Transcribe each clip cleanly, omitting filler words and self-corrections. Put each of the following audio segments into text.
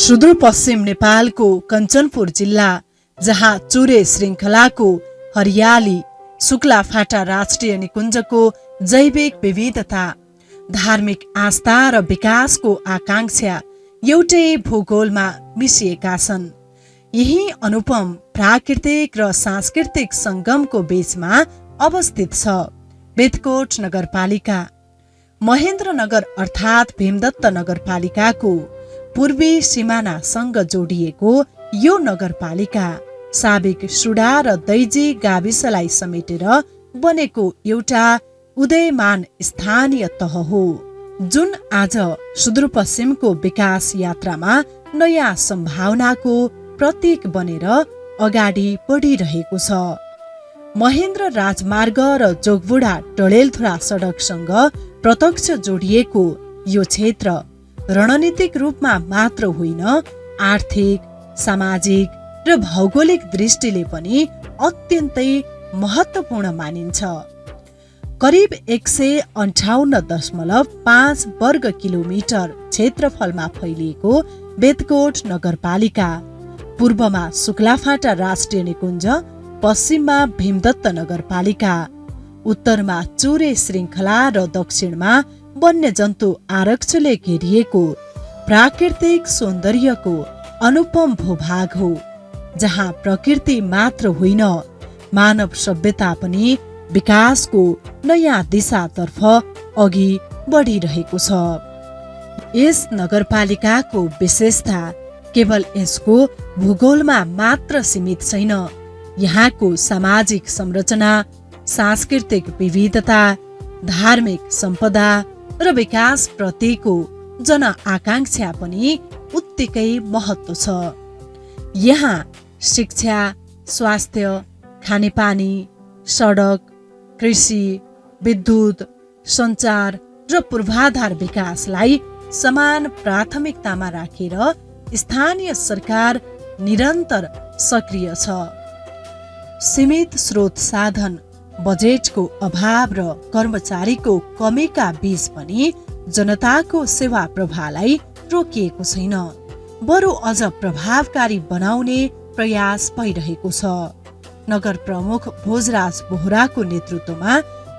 सुदूरपश्चिम नेपालको कञ्चनपुर जिल्ला, जहाँ चुरे श्रृङ्खलाको हरियाली, शुक्लाफाटा राष्ट्रिय निकुञ्जको जैविक विविधता, धार्मिक आस्था र विकासको आकांक्षा एउटै भूगोलमा मिसिएका छन्। यही अनुपम प्राकृतिक र सांस्कृतिक सङ्गमको बीचमा अवस्थित छ बेतकोट नगरपालिका। महेन्द्रनगर अर्थात् भीमदत्त नगरपालिकाको पूर्वी सिमानासँग जोडिएको यो नगरपालिका साबिक सुडा र दैजी गाविसलाई समेटेर बनेको एउटा उदयमान स्थानीय तह हो, जुन आज सुदूरपश्चिमको विकास यात्रामा नयाँ सम्भावनाको प्रतीक बनेर अगाडि बढिरहेको छ। महेन्द्र राजमार्ग र जोगबुढा डडेलधुरा सडकसँग प्रत्यक्ष जोडिएको यो क्षेत्र रणनीतिक रूपमा मात्र होइन, आर्थिक, सामाजिक र भौगोलिक दृष्टिले पनि अत्यन्तै महत्त्वपूर्ण मानिन्छ। करिब 158.5 वर्ग किलोमिटर क्षेत्रफलमा फैलिएको बेतकोट नगरपालिका पूर्वमा शुक्लाफाटा राष्ट्रिय निकुञ्ज, पश्चिममा भीमदत्त नगरपालिका, उत्तरमा चुरे श्रृङ्खला र दक्षिणमा वन्यजन्तु आरक्षले घेरिएको प्राकृतिक सौन्दर्यको अनुपम भूभाग हो, जहाँ प्रकृति मात्र होइन, मानव सभ्यता पनि विकासको नयाँ दिशातर्फ अघि बढिरहेको छ। यस नगरपालिकाको विशेषता केवल यसको भूगोलमा मात्र सीमित छैन। यहाँको सामाजिक संरचना, सांस्कृतिक विविधता, धार्मिक सम्पदा र विकास प्रतिको जनआकांक्षा पनि उत्तिकै महत्त्व छ। यहाँ शिक्षा, स्वास्थ्य, खानेपानी, सडक, कृषि, विद्युत, सञ्चार र पूर्वाधार विकासलाई समान प्राथमिकतामा राखेर स्थानीय सरकार निरन्तर सक्रिय छ। सीमित स्रोत साधन, बजेटको अभाव र कर्मचारीको कमीका बीच पनि जनताको सेवा प्रवाहलाई रोकिएको छैन, बरु अझ प्रभावकारी बनाउने प्रयास भइरहेको छ। नगर प्रमुख भोजराज बोहराको नेतृत्वमा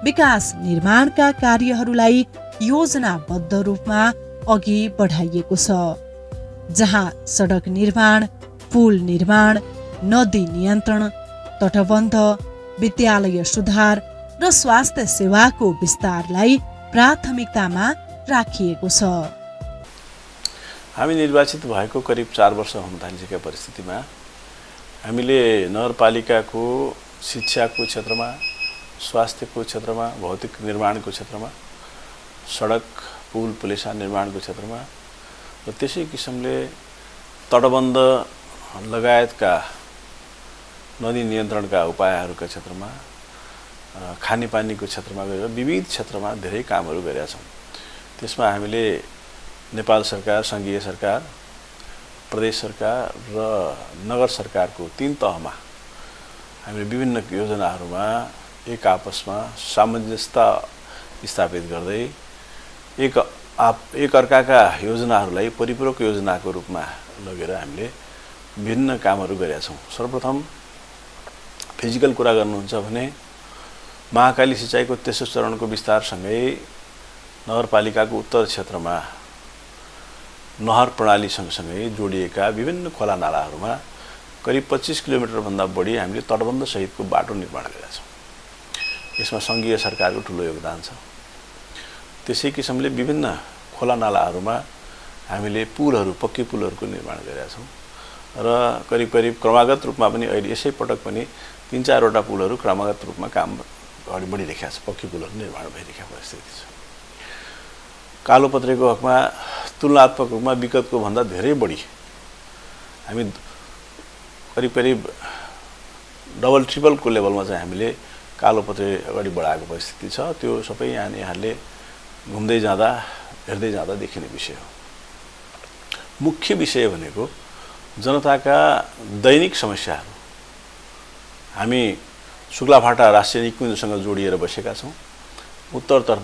विकास निर्माणका कार्यहरूलाई योजनाबद्ध रूपमा अघि बढाइएको छ, जहाँ सडक निर्माण, पुल निर्माण, नदी नियन्त्रण, तटबन्ध, विद्यालय सुधार र स्वास्थ्य सेवाको विस्तारलाई प्राथमिकतामा राखिएको छ। हामी निर्वाचित भएको करिब 4 वर्ष हुन थालिसकेका परिस्थितिमा हामीले नगरपालिकाको शिक्षाको क्षेत्रमा, स्वास्थ्यको क्षेत्रमा, भौतिक निर्माणको क्षेत्रमा, सडक, पुल, पुलेसा निर्माणको क्षेत्रमा र त्यसै किसिमले तटबन्ध लगायतका नदी नियन्त्रणका उपायहरूका क्षेत्रमा, खानेपानीको क्षेत्रमा गएर विविध क्षेत्रमा धेरै कामहरू गरेका छौँ। त्यसमा हामीले नेपाल सरकार, सङ्घीय सरकार, प्रदेश सरकार र नगर सरकारको 3 तहमा हामीले विभिन्न योजनाहरूमा एक आपसमा सामञ्जस्यता स्थापित गर्दै एक अर्काका योजनाहरूलाई परिपूरक योजनाको रूपमा लगेर हामीले विभिन्न कामहरू गरेका छौँ। सर्वप्रथम फिजिकल कुरा गर्नुहुन्छ भने महाकाली सिँचाइको तेस्रो चरणको विस्तारसँगै नगरपालिकाको उत्तर क्षेत्रमा नहर प्रणाली सँगसँगै जोडिएका विभिन्न खोला नालाहरूमा करिब 25 किलोमिटरभन्दा बढी हामीले तटबन्ध सहितको बाटो निर्माण गरेका छौँ। यसमा सङ्घीय सरकारको ठुलो योगदान छ। त्यसै किसिमले विभिन्न खोला नालाहरूमा हामीले पुलहरू, पक्की पुलहरूको निर्माण गरेका छौँ र करिब क्रमागत रूपमा पनि अहिले यसै पटक पनि 3-4 वटा पुलहरू क्रमागत रूपमा काम अगाडि बढिरहेका छ, पक्की पुलहरू निर्माण भइरहेका परिस्थिति छ। कालोपत्रेको हकमा तुलनात्मक रूपमा विगतको भन्दा धेरै बढी हामी करिब डबल ट्रिपलको लेभलमा चाहिँ हामीले कालोपत्रे अगाडि बढाएको परिस्थिति छ। त्यो सबै यहाँले घुम्दै जाँदा, हेर्दै जाँदा देखिने विषय हो। मुख्य विषय भनेको जनताका दैनिक समस्याहरू हामी शुक्लाफाटा राष्ट्रिय निकुञ्जसँग जोडिएर बसेका छौँ। उत्तरतर्फ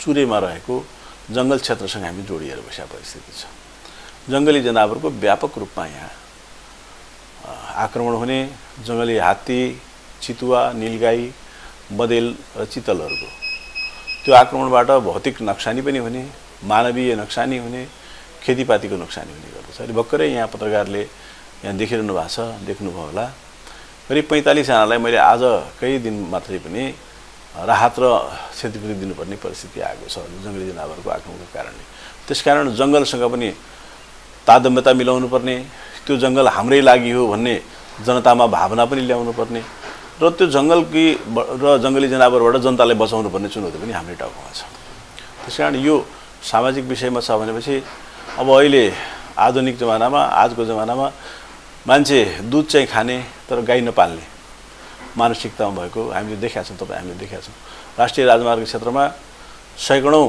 चुरेमा रहेको जङ्गल क्षेत्रसँग हामी जोडिएर बसेका परिस्थिति छ जङ्गली जनावरको व्यापक रूपमा यहाँ आक्रमण हुने, जङ्गली हात्ती, चितुवा, नीलगाई, बँदेल र चितलहरूको त्यो आक्रमणबाट भौतिक नक्सानी पनि हुने, मानवीय नक्सानी हुने, खेतीपातीको नक्सानी हुने गर्दछ। अहिले भर्खरै यहाँ पत्रकारले यहाँ देखिरहनु भएको छ, देख्नुभयो होला, करिब 45 जनालाई मैले आजकै दिन मात्रै पनि राहत र क्षतिपूर्ति दिनुपर्ने परिस्थिति आएको छ जङ्गली जनावरको आक्रमणको कारणले। त्यसकारण जङ्गलसँग पनि तादम्यता मिलाउनु पर्ने, त्यो जङ्गल हाम्रै लागि हो भन्ने जनतामा भावना पनि ल्याउनु पर्ने र त्यो जङ्गली जनावरबाट जनतालाई बचाउनु पर्ने चुनौती पनि हाम्रै टाउकोमा छ। त्यसकारण यो सामाजिक विषयमा छ भनेपछि अब अहिले आधुनिक जमानामा, आजको जमानामा मान्छे दुध चाहिँ खाने तर गाई नपाल्ने मानसिकतामा भएको हामीले देखेका छौँ। हामीले देखेका छौँ राष्ट्रिय राजमार्ग क्षेत्रमा सैकडौँ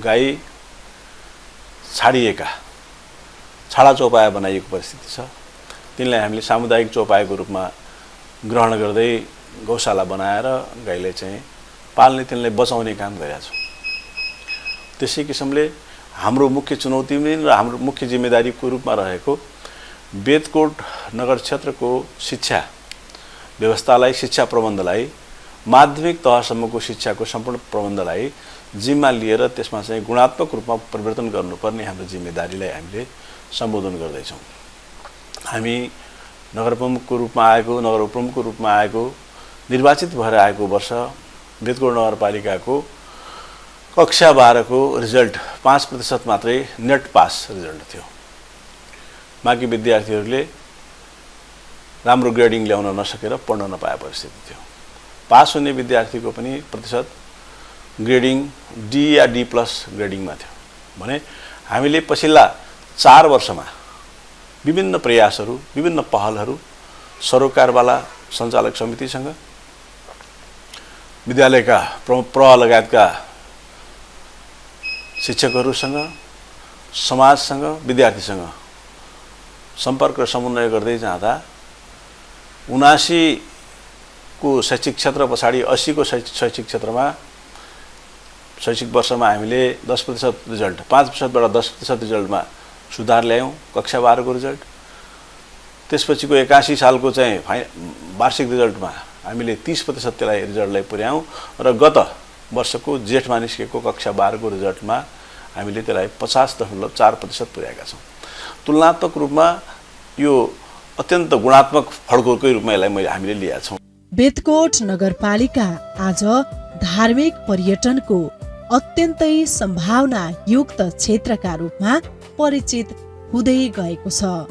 गाई छाडिएका, छाडा चौपाया बनाइएको परिस्थिति छ। तिनलाई हामीले सामुदायिक चौपायाको रूपमा ग्रहण गर्दै गौशाला बनाएर गाईलाई चाहिँ पाल्ने, तिनलाई बचाउने काम गरेका छौँ। त्यसै किसिमले हाम्रो मुख्य चुनौती र हाम्रो मुख्य जिम्मेदारीको रूपमा रहेको बेतकोट नगर क्षेत्रको शिक्षा व्यवस्थालाई, शिक्षा प्रबन्धलाई, माध्यमिक तहसम्मको शिक्षाको सम्पूर्ण प्रबन्धलाई जिम्मा लिएर त्यसमा चाहिँ गुणात्मक रूपमा परिवर्तन गर्नुपर्ने हाम्रो जिम्मेदारीलाई हामीले सम्बोधन गर्दैछौँ। हामी नगर प्रमुखको रूपमा आएको, नगर उपप्रमुखको रूपमा आएको, निर्वाचित भएर आएको वर्ष बेतकोट नगरपालिकाको कक्षा 12 को रिजल्ट 5% मात्रै नेट पास रिजल्ट थियो। बाँकी विद्यार्थीहरूले राम्रो ग्रेडिङ ल्याउन नसकेर पढ्न नपाए परिस्थिति थियो। पास हुने विद्यार्थीको पनि प्रतिशत ग्रेडिङ डी या डी प्लस ग्रेडिङमा थियो भने हामीले पछिल्ला 4 वर्षमा विभिन्न प्रयासहरू, विभिन्न पहलहरू सरोकारवाला सञ्चालक समितिसँग, विद्यालयका प्रवाह लगायतका शिक्षकहरूसँग, समाजसँग, विद्यार्थीसँग सम्पर्क र समन्वय गर्दै जाँदा 79 को शैक्षिक क्षेत्र पछाडि 80 को शैक्षिक क्षेत्रमा शैक्षिक वर्षमा हामीले 10% रिजल्ट, 5%बाट 10% रिजल्टमा सुधार ल्यायौँ कक्षा 12 को रिजल्ट। त्यसपछिको 81 सालको चाहिँ वार्षिक रिजल्टमा हामीले 30% त्यसलाई रिजल्टलाई पुर्यायौँ र गत वर्षको जेठमा निस्केको कक्षा 12 को रिजल्टमा हामीले त्यसलाई 50.4% पुर्याएका छौँ। तुलनात्मक रूपमा यो अत्यन्त गुणात्मक फड्कोकै रूपमा यसलाई हामीले लिएका छौँ। बेतकोट नगरपालिका आज धार्मिक पर्यटनको अत्यन्तै सम्भावना युक्त क्षेत्रका रूपमा परिचित हुँदै गएको छ।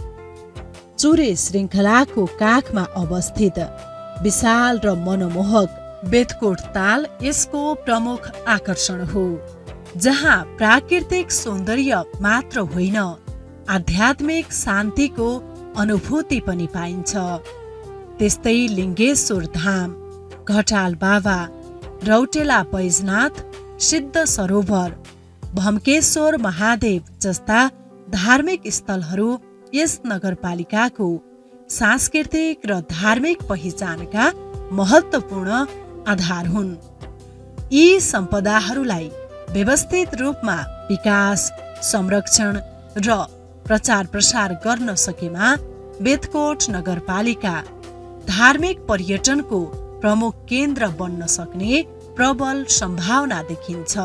चुरे श्रृङ्खलाको काखमा अवस्थित विशाल र मनमोहक बेतकोट ताल यसको प्रमुख आकर्षण हो, जहाँ प्राकृतिक सौन्दर्य मात्र होइन, आध्यात्मिक शान्तिको अनुभूति पनि पाइन्छ। त्यस्तै लिङ्गेश्वर धाम, घटाल बाबा, रौटेला बैजनाथ, सिद्ध सरोवर, भम्केश्वर महादेव जस्ता धार्मिक स्थलहरू यस नगरपालिकाको सांस्कृतिक र धार्मिक पहिचानका महत्त्वपूर्ण आधार हुन्। यी सम्पदाहरूलाई व्यवस्थित रूपमा विकास, संरक्षण र प्रचार प्रसार गर्न सकेमा बेतकोट नगरपालिका धार्मिक पर्यटनको प्रमुख केन्द्र बन्न सक्ने प्रबल सम्भावना देखिन्छ।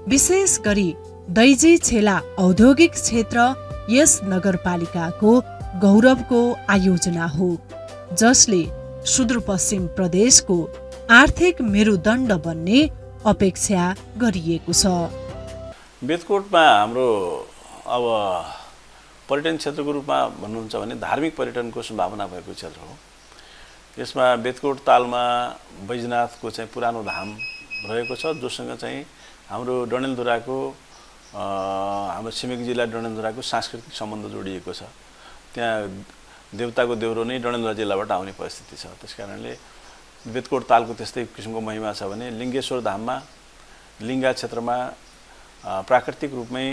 विशेष गरी दैजी छेला औद्योगिक क्षेत्र यस नगरपालिकाको गौरवको आयोजना हो, जसले सुदूरपश्चिम प्रदेशको आर्थिक मेरुदण्ड बन्ने अपेक्षा गरिएको छ। बेतकोटमा हाम्रो अब पर्यटन क्षेत्रको रूपमा भन्नुहुन्छ भने धार्मिक पर्यटनको सम्भावना भएको क्षेत्र हो। यसमा बेतकोट तालमा बैजनाथको चाहिँ पुरानो धाम रहेको छ, जोसँग चाहिँ हाम्रो डडेलधुराको हाम्रो छिमेकी जिल्ला डडेलधुराको सांस्कृतिक सम्बन्ध जोडिएको छ। त्यहाँ देवताको देउरो नै डडेलधुरा जिल्लाबाट आउने परिस्थिति छ। त्यसकारणले बेतकोट तालको त्यस्तै किसिमको महिमा छ भने लिङ्गेश्वर धाममा, लिङ्गा क्षेत्रमा प्राकृतिक रूपमै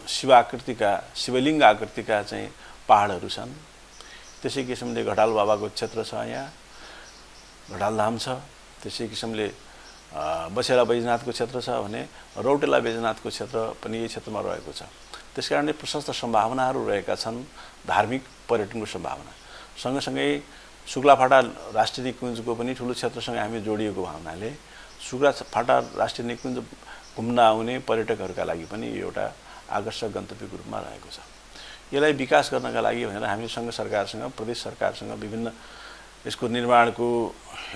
शिवलिङ्ग आकृतिका चाहिँ पहाडहरू छन्। त्यसै किसिमले घटाल बाबाको क्षेत्र छ, यहाँ घटाल धाम छ। त्यसै किसिमले बसेला बैजनाथको क्षेत्र छ भने रौटेला बैजनाथको क्षेत्र पनि यही क्षेत्रमा रहेको छ। त्यसकारणले प्रशस्त सम्भावनाहरू रहेका छन् धार्मिक पर्यटनको सम्भावना। सँगसँगै शुक्लाफाटा राष्ट्रिय निकुञ्जको पनि ठुलो क्षेत्रसँग हामी जोडिएको हुनाले शुक्लाफाटा राष्ट्रिय निकुञ्ज घुम्न आउने पर्यटकहरूका लागि पनि यो एउटा आकर्षक गन्तव्यको रूपमा रहेको छ। यसलाई विकास गर्नका लागि भनेर हामी सङ्घ सरकारसँग प्रदेश सरकारसँग विभिन्न यसको निर्माणको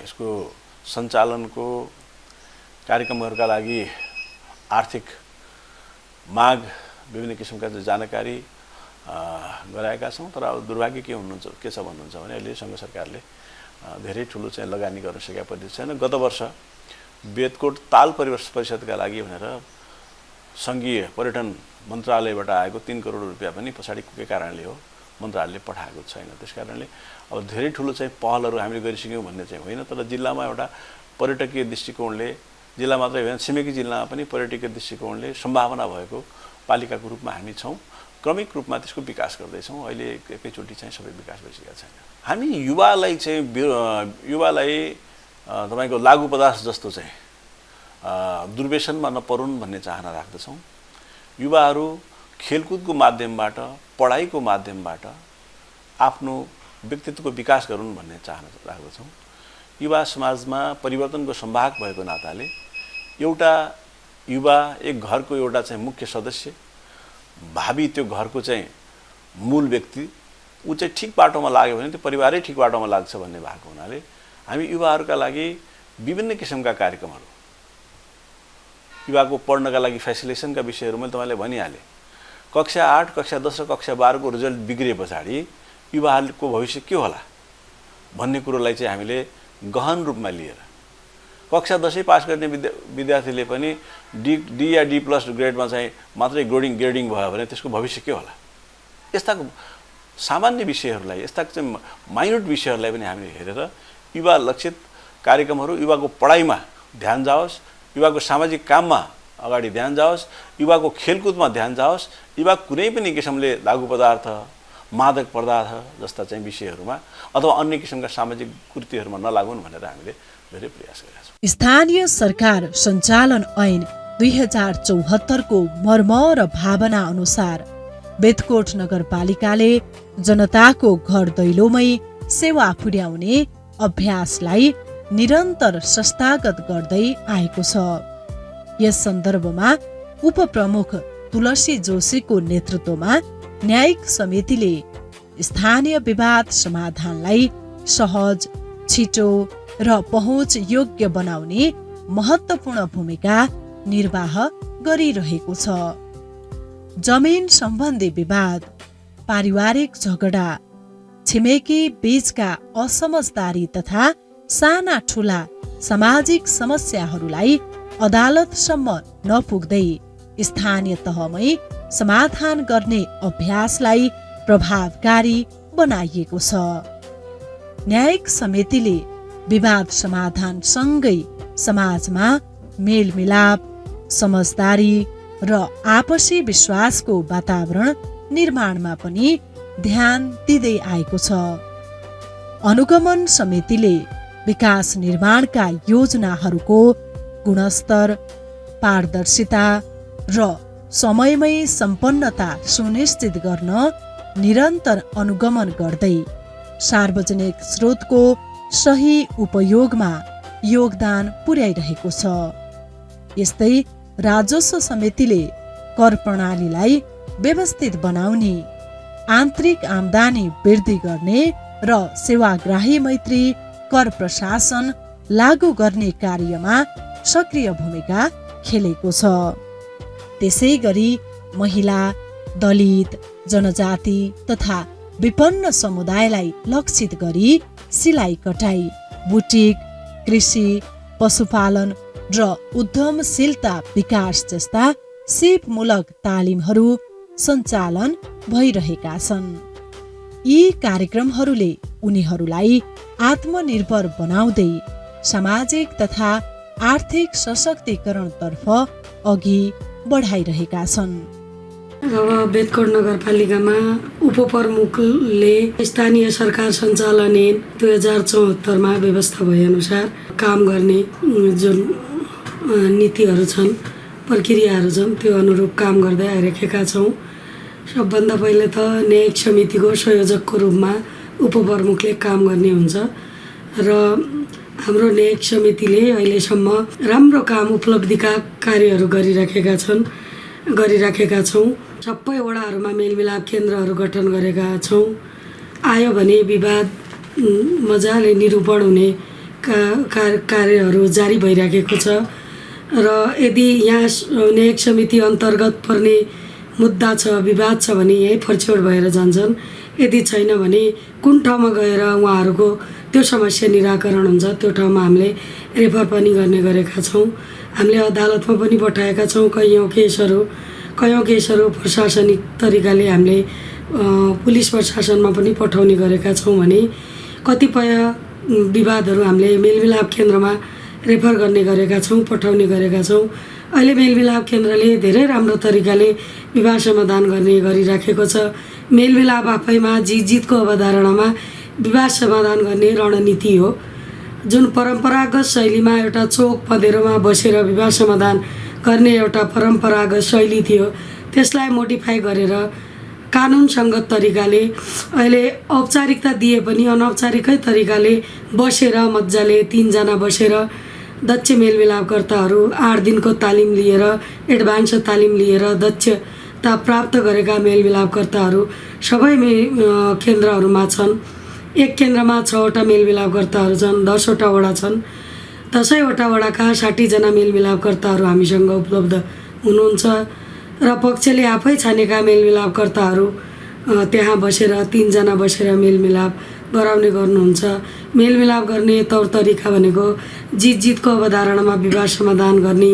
यसको सञ्चालनको कार्यक्रमहरूका लागि आर्थिक माग विभिन्न किसिमका जानकारी गराएका छौँ। तर अब दुर्भाग्य के छ भन्नुहुन्छ भने अहिले सङ्घ सरकारले धेरै ठुलो चाहिँ लगानी गर्न सकेका परिस्थिति छैन। गत वर्ष बेदकोट ताल परिषदका लागि भनेर सङ्घीय पर्यटन मन्त्रालयबाट आएको 3 करोड रुपियाँ पनि पछाडि के कारणले हो मन्त्रालयले पठाएको छैन। त्यस कारणले अब धेरै ठुलो चाहिँ पहलहरू हामीले गरिसक्यौँ भन्ने चाहिँ होइन, तर जिल्लामा एउटा पर्यटकीय दृष्टिकोणले जिल्ला मात्रै होइन छिमेकी जिल्लामा पनि पर्यटकीय दृष्टिकोणले सम्भावना भएको पालिकाको रूपमा हामी छौँ। क्रमिक रूपमा त्यसको विकास गर्दैछौँ। अहिले एकैचोटि चाहिँ सबै विकास भइसकेका छैन। हामी युवालाई तपाईँको लागु पदार्थ जस्तो चाहिँ दुर्व्यसनमा नपरुन् भन्ने चाहना राख्दछौँ। युवाहरू खेलकुदको माध्यमबाट पढाइको माध्यमबाट आफ्नो व्यक्तित्वको विकास गरून् भन्ने चाहना राख्दछौँ। युवा समाजमा परिवर्तनको सम्भाग भएको नाताले एउटा युवा एक घरको एउटा चाहिँ मुख्य सदस्य, भावी त्यो घरको चाहिँ मूल व्यक्ति, ऊ चाहिँ ठिक बाटोमा लाग्यो भने त्यो परिवारै ठिक बाटोमा लाग्छ भन्ने भएको हुनाले हामी युवाहरूका लागि विभिन्न किसिमका कार्यक्रमहरू, युवाको पढ्नका लागि फेसिलिटेसनका विषयहरू मैले तपाईँलाई भनिहालेँ। कक्षा 8, कक्षा 10 र कक्षा 12 को रिजल्ट बिग्रिए पछाडि युवाहरूको भविष्य के होला भन्ने कुरोलाई चाहिँ हामीले गहन रूपमा लिएर कक्षा 10 पास गर्ने विद्यार्थीले पनि डी या डी+ ग्रेडमा चाहिँ मात्रै ग्रेडिङ भयो भने त्यसको भविष्य के होला। यस्ता सामान्य विषयहरूलाई, यस्ता चाहिँ माइन्युट विषयहरूलाई पनि हामीले हेरेर युवा लक्षित कार्यक्रमहरू, युवाको पढाइमा ध्यान जाओस्, युवाको सामाजिक काममा अगाडि ध्यान जाओस्, युवाको खेलकुदमा ध्यान जाओस्, युवा कुनै पनि किसिमले लागु पदार्थ, मादक पदार्थ जस्ता चाहिँ विषयहरूमा अथवा अन्य किसिमका सामाजिक कृतिहरूमा नलागुन् भनेर हामीले धेरै प्रयास गरेका छौँ। स्थानीय सरकार सञ्चालन ऐन 2074 को मर्म र भावना अनुसार बेदकोट नगरपालिकाले जनताको घर दैलोमै सेवा पुर्याउने अभ्यासलाई निरन्तर संस्थागत गर्दै आएको छ। यस सन्दर्भमा उपप्रमुख तुलसी जोशीको नेतृत्वमा न्यायिक समितिले स्थानीय विवाद समाधानलाई सहज, छिटो र पहुँच योग्य बनाउने महत्त्वपूर्ण भूमिका निर्वाह गरिरहेको छ। जमिन सम्बन्धी विवाद, पारिवारिक झगडा, छिमेकी बीचका असमझदारी तथा साना ठूला सामाजिक समस्याहरूलाई अदालतसम्म नपुग्दै स्थानीय तहमै समाधान गर्ने अभ्यासलाई प्रभावकारी बनाइएको छ। न्यायिक समितिले विवाद समाधान सँगै समाजमा मेलमिलाप, समझदारी र आपसी विश्वासको वातावरण निर्माणमा पनि ध्यान दिँदै आएको छ। अनुगमन समितिले विकास निर्माणका योजनाहरूको गुणस्तर, पारदर्शिता र समयमै सम्पन्नता सुनिश्चित गर्न निरन्तर अनुगमन गर्दै सार्वजनिक स्रोतको सही उपयोगमा योगदान पुर्याइरहेको छ। यस्तै राजस्व समितिले कर प्रणालीलाई व्यवस्थित बनाउने, आन्तरिक आम्दानी वृद्धि गर्ने र सेवाग्राही मैत्री कर प्रशासन लागू गर्ने कार्यमा सक्रिय भूमिका खेलेको छ। त्यसैगरी महिला, दलित, जनजाति तथा विपन्न समुदायलाई लक्षित गरी सिलाइ कटाई, बुटिक, कृषि, पशुपालन र उद्यमशीलता विकास जस्ता सिपमूलक तालिमहरू सञ्चालन भइरहेका छन्। यी कार्यक्रमहरूले उनीहरूलाई आत्मनिर्भर बनाउँदै सामाजिक तथा आर्थिक सशक्तिकरणतर्फ अघि बढाइरहेका छन्। अब बेदकोट नगरपालिकामा उपप्रमुखले स्थानीय सरकार सञ्चालन ऐन 2074 व्यवस्था भएअनुसार काम गर्ने जुन नीतिहरू छन्, प्रक्रियाहरू छन्, त्यो अनुरूप काम गर्दै आइरहेका छौँ। सबभन्दा पहिले त न्यायिक समितिको संयोजकको रूपमा उपप्रमुखले काम गर्ने हुन्छ र हाम्रो न्यायिक समितिले अहिलेसम्म राम्रो काम उपलब्धिका कार्यहरू गरिराखेका छौँ। सबै वडाहरूमा मेलमिलाप केन्द्रहरू गठन गरेका छौँ। आयो भने विवाद मजाले निरूपण हुने कार्यहरू जारी भइराखेको छ र यदि यहाँ न्यायिक समिति अन्तर्गत पर्ने मुद्दा छ, विवाद छ भने यही फर्छौड भएर जान्छन्। यदि छैन भने कुन ठाउँमा गएर उहाँहरूको त्यो समस्या निराकरण हुन्छ त्यो ठाउँमा हामीले रेफर पनि गर्ने गरेका छौँ। हामीले अदालतमा पनि पठाएका छौँ। कयौँ केसहरू प्रशासनिक तरिकाले हामीले पुलिस प्रशासनमा पनि पठाउने गरेका छौँ भने कतिपय विवादहरू हामीले मेलमिलाप केन्द्रमा रेफर गर्ने गरेका छौँ, पठाउने गरेका छौँ। अहिले मेलमिलाप केन्द्रले धेरै राम्रो तरिकाले विवाद समाधान गर्ने गरिराखेको छ। मेलमिलाप आफैमा जितको अवधारणामा विवाद समाधान गर्ने रणनीति हो। जुन परम्परागत शैलीमा एउटा चोक पँधेरोमा बसेर विवाद समाधान गर्ने एउटा परम्परागत शैली थियो, त्यसलाई मोडिफाई गरेर कानुनसङ्गत तरिकाले अहिले औपचारिकता दिए पनि अनौपचारिकै तरिकाले बसेर मजाले 3 जना बसेर दक्ष मेलमिलापकर्ताहरू 8 दिनको तालिम लिएर एडभान्स तालिम लिएर दक्षता प्राप्त गरेका मेलमिलापकर्ताहरू सबै केन्द्रहरूमा छन्। एक केन्द्रमा 6वटा मेलमिलापकर्ताहरू छन्, 10वटा वडा छन्। 10वटा वडाका 60 जना मेलमिलापकर्ताहरू हामीसँग उपलब्ध हुनुहुन्छ र पक्षले आफै छानेका मेलमिलापकर्ताहरू त्यहाँ बसेर 3 जना बसेर मेलमिलाप गराउने गर्नुहुन्छ। मेलमिलाप गर्ने तौर तरिका भनेको जितको अवधारणामा विवाद समाधान गर्ने,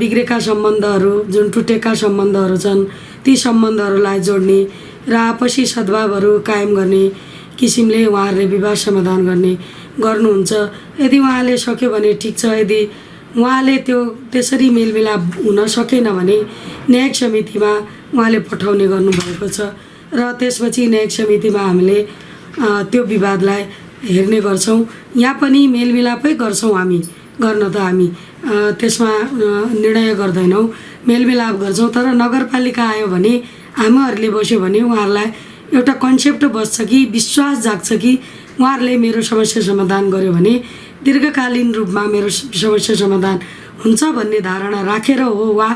बिग्रेका सम्बन्धहरू जुन टुटेका सम्बन्धहरू छन् ती सम्बन्धहरूलाई जोड्ने र आपसी सद्भावहरू कायम गर्ने किसिमले उहाँहरूले विवाद समाधान गर्नुहुन्छ। यदि उहाँले सक्यो भने ठिक छ, यदि उहाँले त्यसरी मेलमिलाप हुन सकेन भने न्यायिक समितिमा उहाँले पठाउने गर्नुभएको छ र त्यसपछि न्यायिक समितिमा हामीले त्यो विवादलाई हेर्ने गर्छौँ। यहाँ पनि मेलमिलापै गर्छौँ हामी त्यसमा निर्णय गर्दैनौँ, मेलमिलाप गर्छौँ। तर नगरपालिका आयो भने हामीहरूले बस्यो भने उहाँहरूलाई एउटा कन्सेप्ट बस्छ कि विश्वास जाग्छ कि उहाँहरूले मेरो समस्या समाधान गर्यो भने दीर्घकालीन रूपमा मेरो समस्या समाधान हुन्छ भन्ने धारणा राखेर हो वा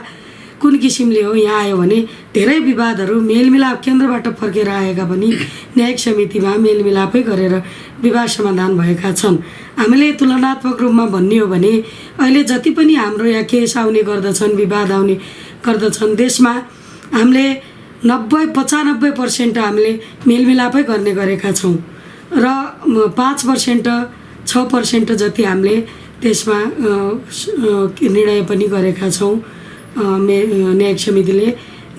कुन किसिमले हो यहाँ आयो भने धेरै विवादहरू मेलमिलाप केन्द्रबाट फर्केर आएका पनि न्यायिक समितिमा मेलमिलापै गरेर विवाद समाधान भएका छन्। हामीले तुलनात्मक रूपमा भन्ने हो भने अहिले जति पनि हाम्रो यहाँ केस आउने गर्दछन्, विवाद आउने गर्दछन्, देशमा हामीले 90-95% हामीले मेलमिलापै गर्ने गरेका छौँ र 5% 6% जति हामीले त्यसमा निर्णय पनि गरेका छौँ। न्यायिक समितिले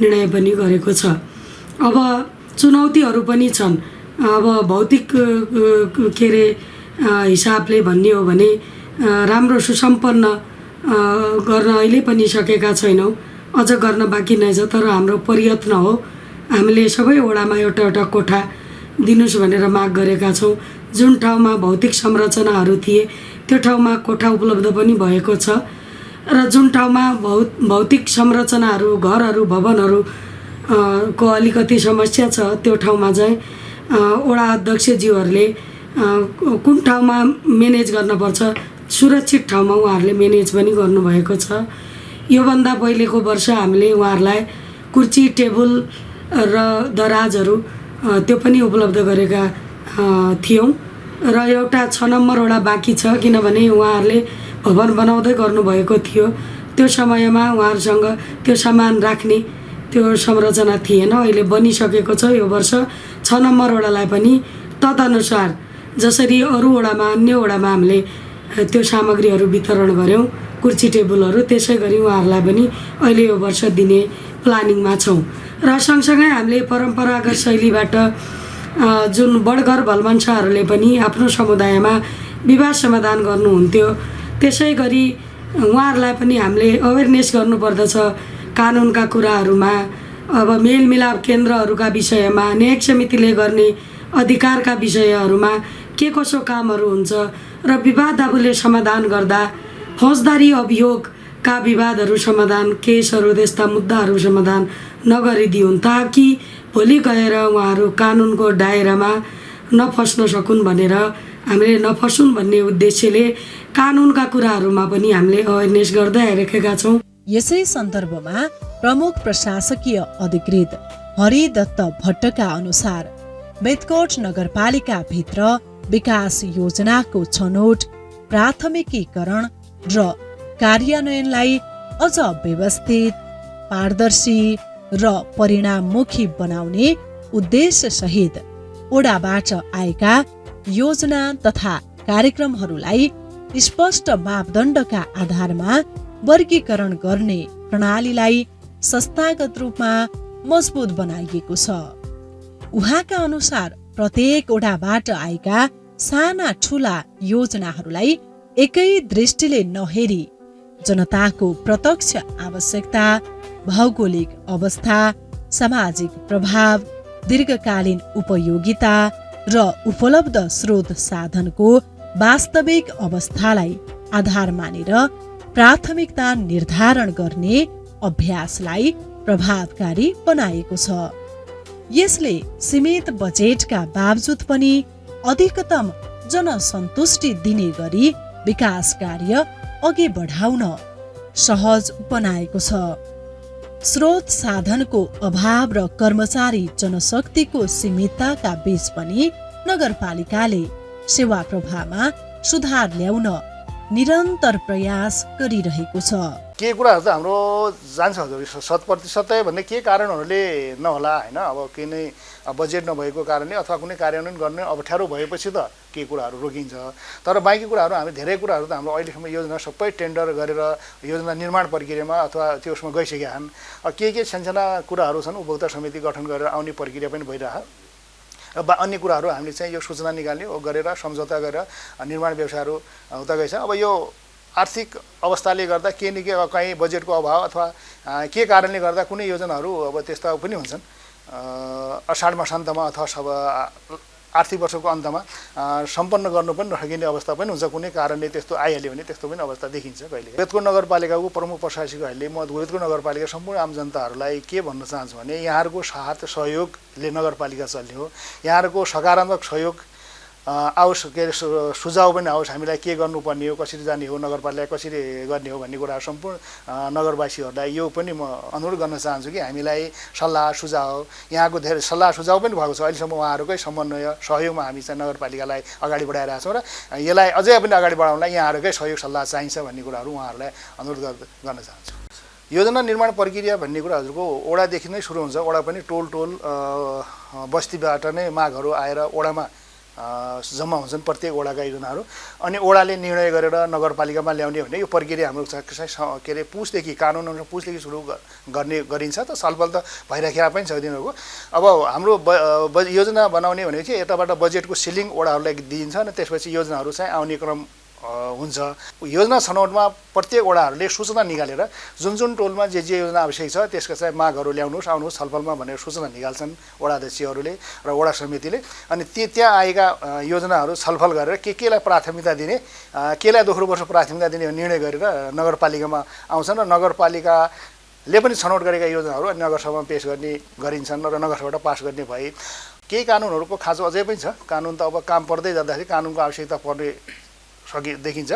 निर्णय पनि गरेको छ। अब चुनौतीहरू पनि छन्। अब भौतिक हिसाबले भन्ने हो भने राम्रो सुसम्पन्न गर्न अहिले पनि सकेका छैनौँ, अझ गर्न बाँकी नै छ। तर हाम्रो प्रयत्न हो, हामीले सबै वडामा एउटा कोठा दिनुहोस् भनेर माग गरेका छौँ। जुन ठाउँमा भौतिक संरचनाहरू थिए त्यो ठाउँमा कोठा उपलब्ध पनि भएको छ र जुन ठाउँमा भौतिक संरचनाहरू, घरहरू, भवनहरू को अलिकति समस्या छ त्यो ठाउँमा चाहिँ वडा अध्यक्षज्यूहरूले कुन ठाउँमा म्यानेज गर्नुपर्छ सुरक्षित ठाउँमा उहाँहरूले म्यानेज पनि गर्नुभएको छ। योभन्दा पहिलेको वर्ष हामीले उहाँहरूलाई कुर्सी, टेबल र दराजहरू त्यो पनि उपलब्ध गरेका थियौँ र एउटा 6 नम्बर वडा बाँकी छ किनभने उहाँहरूले भवन बनाउँदै गर्नुभएको थियो। त्यो समयमा उहाँहरूसँग त्यो सामान राख्ने त्यो संरचना थिएन, अहिले बनिसकेको छ। यो वर्ष 6 नम्बर वडालाई पनि तदनुसार जसरी अरू वडामा अन्य वडामा हामीले त्यो सामग्रीहरू वितरण गऱ्यौँ, कुर्सी टेबलहरू, त्यसै गरी उहाँहरूलाई पनि अहिले यो वर्ष दिने प्लानिङमा छौँ। र सँगसँगै हामीले परम्परागत शैलीबाट जुन बडघर भलमन्साहरूले पनि आफ्नो समुदायमा विवाद समाधान गर्नुहुन्थ्यो, त्यसै गरी उहाँहरूलाई पनि हामीले अवेरनेस गर्नुपर्दछ कानुनका कुराहरूमा। अब मेलमिलाप केन्द्रहरूका विषयमा, न्यायिक समितिले गर्ने अधिकारका विषयहरूमा के कसो कामहरू हुन्छ र विवादहरूले समाधान गर्दा फौजदारी अभियोग का विवादहरू समाधान, केसहरू त्यस्ता मुद्दाहरू समाधान नगरिदिउन् ताकि भोलि गएर उहाँहरू कानुनको दायरामा नफस्न सकुन् भनेर हामीले नफसुन् भन्ने उद्देश्यले कानुनका कुराहरूमा पनि हामीले अवेरनेस गर्दै आइरहेका छौँ। यसै सन्दर्भमा प्रमुख प्रशासकीय अधिकृत हरिदत्त भट्टका अनुसार बेतकोट नगरपालिकाभित्र विकास योजनाको छनौट, प्राथमिकीकरण र कार्यान्वयनलाई अझ व्यवस्थित, पारदर्शी र परिणाममुखी बनाउने उद्देश्यसहित ओडाबाट आएका योजना तथा कार्यक्रमहरूलाई स्पष्ट मापदण्डका आधारमा वर्गीकरण गर्ने प्रणालीलाई संस्थागत रूपमा मजबुत बनाइएको छ। उहाँका अनुसार प्रत्येक ओडाबाट आएका साना ठूला योजनाहरूलाई एकै दृष्टिले नहेरी जनताको प्रत्यक्ष आवश्यकता, भौगोलिक अवस्था, सामाजिक प्रभाव, दीर्घकालीन उपयोगिता र उपलब्ध स्रोत साधनको वास्तविक अवस्थालाई आधार मानेर प्राथमिकता निर्धारण गर्ने अभ्यासलाई प्रभावकारी बनाएको छ। यसले सीमित बजेटका बावजुद पनि अधिकतम जनसन्तुष्टि दिने गरी विकास कार्य अघि बढाउन सहज बनाएको छ। स्रोत साधनको अभाव र कर्मचारी जनशक्तिको सीमितताका बीच पनि नगरपालिकाले सेवा प्रवाहमा सुधार ल्याउन निरन्तर प्रयास गरिरहेको छ। के कुराहरू त हाम्रो जान्छ हजुर 100% भन्ने के कारणहरूले नहोला हैन, अब किनै बजेट नभएको कारणले अथवा कुनै कार्यान्वयन गर्ने अप्ठ्यारो भएपछि त के कुराहरू रोकिन्छ। तर बाँकी कुराहरू हामी धेरै कुराहरू त हाम्रो अहिलेसम्म योजना सबै टेन्डर गरेर योजना निर्माण प्रक्रियामा अथवा त्यसमा गइसकेका छन्। के सानसाना कुराहरू छन् उपभोक्ता समिति गठन गरेर आउने प्रक्रिया पनि भइरहेको। अन्य कुराहरू हामीले चाहिँ यो सूचना निकाल्ने गरेर सम्झौता गरेर निर्माण व्यवसायहरू उता गएछ। अब यो आर्थिक अवस्थाले गर्दा के न के कहीँ बजेटको अभाव अथवा के कारणले गर्दा कुनै योजनाहरू अब त्यस्ता पनि हुन्छन् अषाढ मसान्तमा अथवा आर्थिक वर्षको अन्तमा सम्पन्न गर्नु पनि नसकिने अवस्था पनि हुन्छ। कुनै कारणले त्यस्तो आइहाल्यो भने त्यस्तो पनि अवस्था देखिन्छ कहिले। बेतकोट नगरपालिकाको प्रमुख प्रशासकहरूले म बेतकोट नगरपालिका सम्पूर्ण आम जनताहरूलाई के भन्न चाहन्छु भने यहाँहरूको साथ सहयोगले नगरपालिका चल्ने हो। यहाँहरूको सकारात्मक सहयोग आओस्, के अरे सुझाव पनि आओस्, हामीलाई के गर्नुपर्ने हो, कसरी जाने हो, नगरपालिका कसरी गर्ने हो भन्ने कुरा सम्पूर्ण नगरवासीहरूलाई यो पनि म अनुरोध गर्न चाहन्छु कि हामीलाई सल्लाह सुझाव, यहाँको धेरै सल्लाह सुझाव पनि भएको छ। अहिलेसम्म उहाँहरूकै समन्वय सहयोगमा हामी चाहिँ नगरपालिकालाई अगाडि बढाइरहेका छौँ र यसलाई अझै पनि अगाडि बढाउनलाई यहाँहरूकै सहयोग सल्लाह चाहिन्छ भन्ने कुराहरू उहाँहरूलाई अनुरोध गर्न चाहन्छु। योजना निर्माण प्रक्रिया भन्ने कुरा हजुरको ओडादेखि नै सुरु हुन्छ। ओडा पनि टोल बस्तीबाट नै मागहरू आएर ओडामा जम्मा हुन्छन् प्रत्येक ओडाका योजनाहरू, अनि ओडाले निर्णय गरेर नगरपालिकामा ल्याउने भन्ने यो प्रक्रिया हाम्रो के अरे पुसदेखि कानुन अनुसार पुसदेखि सुरु गरिन्छ। त छलफल त भइराखेका पनि छ दिनहरूको। अब हाम्रो योजना बनाउने भनेको चाहिँ यताबाट बजेटको सिलिङ ओडाहरूलाई दिइन्छ अनि त्यसपछि योजनाहरू चाहिँ आउने क्रम हुन्छ। योजना छनौटमा प्रत्येक ओडाहरूले सूचना निकालेर जुन जुन टोलमा जे योजना आवश्यक छ त्यसका चाहिँ मागहरू ल्याउनुहोस् आउनुहोस् छलफलमा भनेर सूचना निकाल्छन् ओडा अध्यक्षहरूले र ओडा समितिले। अनि त्यहाँ आएका योजनाहरू छलफल गरेर केलाई प्राथमिकता दिने, केलाई दोस्रो वर्ष प्राथमिकता दिने निर्णय गरेर नगरपालिकामा आउँछन् र नगरपालिकाले पनि छनौट गरेका योजनाहरू अनि नगरसभामा पेश गरिन्छन् र नगरसभाबाट पास गर्ने भए। केही कानुनहरूको खाँचो अझै पनि छ। कानुन त अब काम पर्दै जाँदाखेरि कानुनको आवश्यकता पर्ने देखिन्छ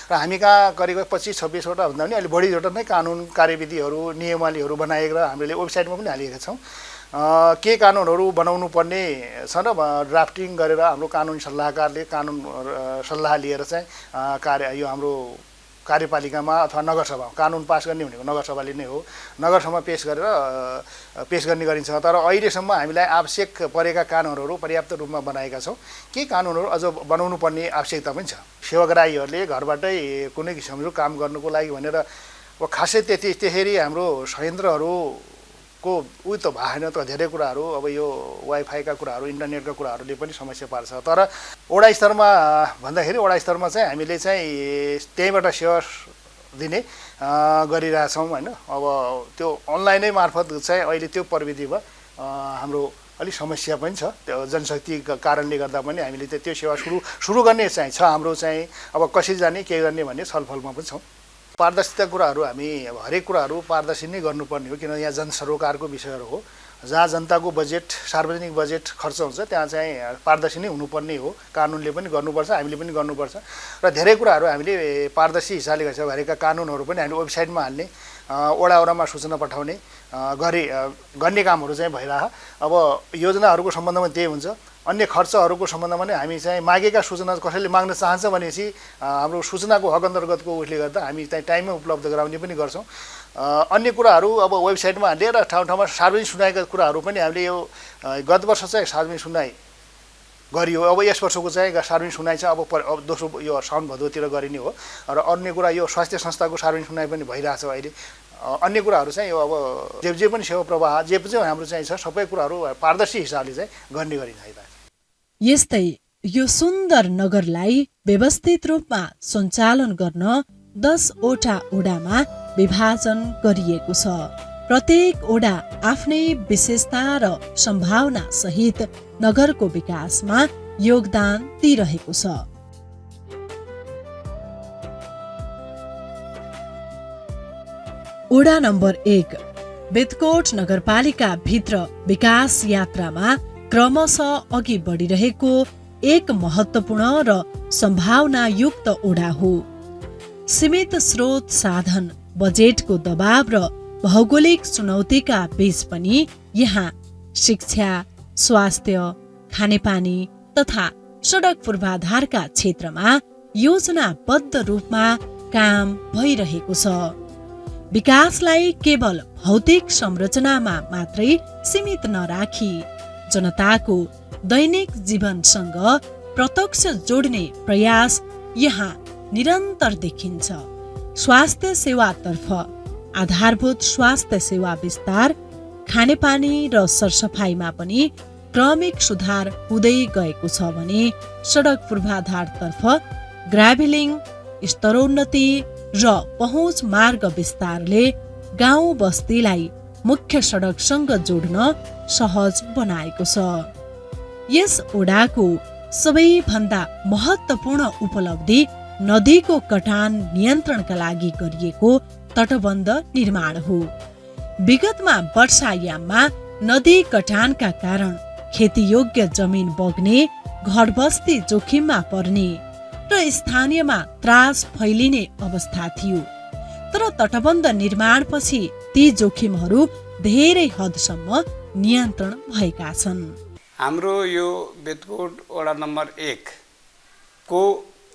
र हामी कहाँ करिब 25-26वटा भन्दा पनि अलि बढीवटा नै कानुन कार्यविधिहरू नियमावलीहरू बनाएका र हामीले वेबसाइटमा पनि हालेका छौँ। के कानुनहरू बनाउनु पर्ने छ र ड्राफ्टिङ गरेर हाम्रो कानुन सल्लाहकारले कानुन सल्लाह लिएर चाहिँ यो हाम्रो कार्यपालिकामा अथवा नगरसभा कानुन पास गर्ने भनेको नगरसभाले नै हो, नगरसभामा पेश गर्ने गरिन्छ। तर अहिलेसम्म हामीलाई आवश्यक परेका कानुनहरू पर्याप्त रूपमा बनाएका छौँ। केही कानुनहरू अझ बनाउनु पर्ने आवश्यकता पनि छ। सेवाग्राहीहरूले घरबाटै कुनै किसिमको काम गर्नुको लागि भनेर खासै त्यसरी हाम्रो संयन्त्रहरूको उयो त भएन त धेरै कुराहरू अब यो वाइफाईका कुराहरू इन्टरनेटका कुराहरूले पनि समस्या पार्छ। तर वडा स्तरमा भन्दाखेरि वडा स्तरमा चाहिँ हामीले चाहिँ त्यहीँबाट सेवा दिने गरिरहेछौँ होइन। अब त्यो अनलाइनै मार्फत चाहिँ अहिले त्यो प्रविधिमा हाम्रो अलिक समस्या पनि छ। त्यो जनशक्तिका कारणले गर्दा पनि हामीले त्यो सेवा सुरु गर्ने चाहिँ छ। हाम्रो चाहिँ अब कसरी जाने के गर्ने भन्ने छलफलमा पनि छौँ। पारदर्शिता कुराहरू हामी अब हरेक कुराहरू पारदर्शी नै गर्नुपर्ने हो, किनभने यहाँ जनसरोकारको विषयहरू हो। जहाँ जनताको बजेट, सार्वजनिक बजेट खर्च हुन्छ त्यहाँ चाहिँ पारदर्शी नै हुनुपर्ने हो। कानुनले पनि गर्नुपर्छ, हामीले पनि गर्नुपर्छ र धेरै कुराहरू हामीले पारदर्शी हिसाबले गर्छ। हरेकका कानुनहरू पनि हामीले वेबसाइटमा हाल्ने, वडा वडामा सूचना पठाउने गर्ने कामहरू चाहिँ भइरह। अब योजनाहरूको सम्बन्धमा त्यही हुन्छ। अन्य खर्चहरूको सम्बन्धमा नै हामी चाहिँ मागेका सूचना कसैले माग्न चाहन्छ भनेपछि हाम्रो सूचनाको हक अन्तर्गतको उसले गर्दा हामी चाहिँ टाइममै उपलब्ध गराउने पनि गर्छौँ। अन्य कुराहरू अब वेबसाइटमा हालेर ठाउँ ठाउँमा सार्वजनिक सुनाइका कुराहरू पनि हामीले यो गत वर्ष चाहिँ सार्वजनिक सुनाइ गरियो। अब यस वर्षको चाहिँ सार्वजनिक सुनाइ चाहिँ अब दोस्रो यो साउन भदौतिर गरिने हो र अन्य कुरा यो स्वास्थ्य संस्थाको सार्वजनिक सुनाइ पनि भइरहेछ अहिले। अन्य कुराहरू चाहिँ यो अब जे पनि सेवा प्रवाह जे पनि हाम्रो चाहिँ छ सबै कुराहरू पारदर्शी हिसाबले चाहिँ गर्ने गरिन्छ। यस्तै यो सुन्दर नगरलाई व्यवस्थित रूपमा सञ्चालन गर्न 10 वटा ओडामा विभाजन गरिएको छ। प्रत्येक ओडा आफ्नै विशेषता र सम्भावना सहित नगरको विकासमा योगदान दिइरहेको छ। ओडा नम्बर 1 बेतकोट नगरपालिका भित्र विकास यात्रामा क्रमशः अघि बढिरहेको एक महत्त्वपूर्ण र सम्भावनायुक्त ओडा हो। सीमित स्रोत साधन, बजेटको दबाव र भौगोलिक चुनौतीका बीच पनि यहाँ शिक्षा, स्वास्थ्य, खानेपानी तथा सडक पूर्वाधारका क्षेत्रमा योजनाबद्ध रूपमा काम भइरहेको छ। विकासलाई केवल भौतिक संरचनामा मात्रै सीमित नराखी जनताको दैनिक जीवनसँग प्रत्यक्ष जोड्ने प्रयास यहाँ निरन्तर देखिन्छ। स्वास्थ्य सेवातर्फ आधारभूत स्वास्थ्य सेवा विस्तार, खानेपानी र सरसफाइमा पनि क्रमिक सुधार हुँदै गएको छ भने सडक पूर्वाधारतर्फ ग्राभेलिङ, स्तरोन्नति र पहुँच मार्ग विस्तारले गाउँ बस्तीलाई मुख्य सडकसँग जोड्न सहज बनाएको छ। यस ओडाको सबैभन्दा महत्त्वपूर्ण उपलब्धि नदीको कटान नियन्त्रणका लागि गरिएको तटबन्ध निर्माण हो। विगतमा वर्षायाममा नदी कटानका कारण खेतीयोग्य जमिन बग्ने, घरबस्ती जोखिममा पर्ने र स्थानीयमा त्रास फैलिने अवस्था थियो। तर तटबन्ध निर्माणपछि ती जोखिमहरू धेरै हदसम्म नियन्त्रण भएका छन्। हाम्रो यो बेतकोट वडा नम्बर 1 को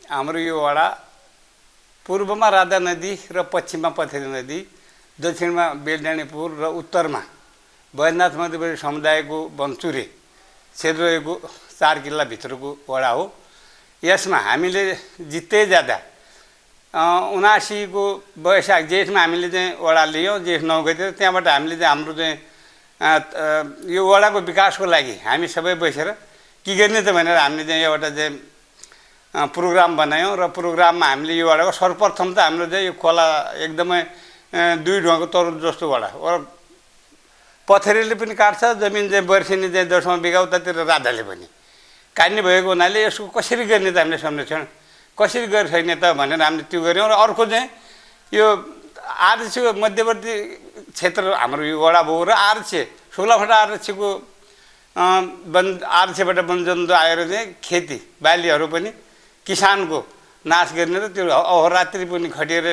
हाम्रो यो वडा पूर्वमा राधा नदी र पश्चिममा पथेरी नदी, दक्षिणमा बेलडाँडीपुर र उत्तरमा बैजनाथ मध्यवर्ती समुदायको बन्चुरे क्षेत्र रहेको 4 किल्लाभित्रको वडा हो। यसमा हामीले जित्दै जाँदा 79 को वैशाख जेठमा हामीले चाहिँ वडा लियौँ। जेठ 9 गते त्यहाँबाट हामीले चाहिँ हाम्रो चाहिँ यो वडाको विकासको लागि हामी सबै बसेर के गर्ने त भनेर हामीले चाहिँ एउटा चाहिँ प्रोग्राम बनायौँ र प्रोग्राममा हामीले यो वडाको सर्वप्रथम त हाम्रो चाहिँ यो खोला एकदमै 2 ढुङ्गाको तरुल जस्तो वडा पथेरीले पनि काट्छ जमिन चाहिँ वर्षेनी चाहिँ 10 बिघा उतातिर राधाले पनि काट्ने भएको हुनाले यसको कसरी गर्ने त हामीले संरक्षण कसरी गरिसक्ने त भनेर हामीले त्यो गऱ्यौँ। र अर्को चाहिँ यो आरक्षको मध्यवर्ती क्षेत्र हाम्रो यो वडा भयो र आरक्षे 16 वटा आरक्षको आरक्षबाट वनजन्तु आएर चाहिँ खेती बालीहरू पनि किसानको नाश गर्ने र त्यो अहोरात्रि पनि खटिएर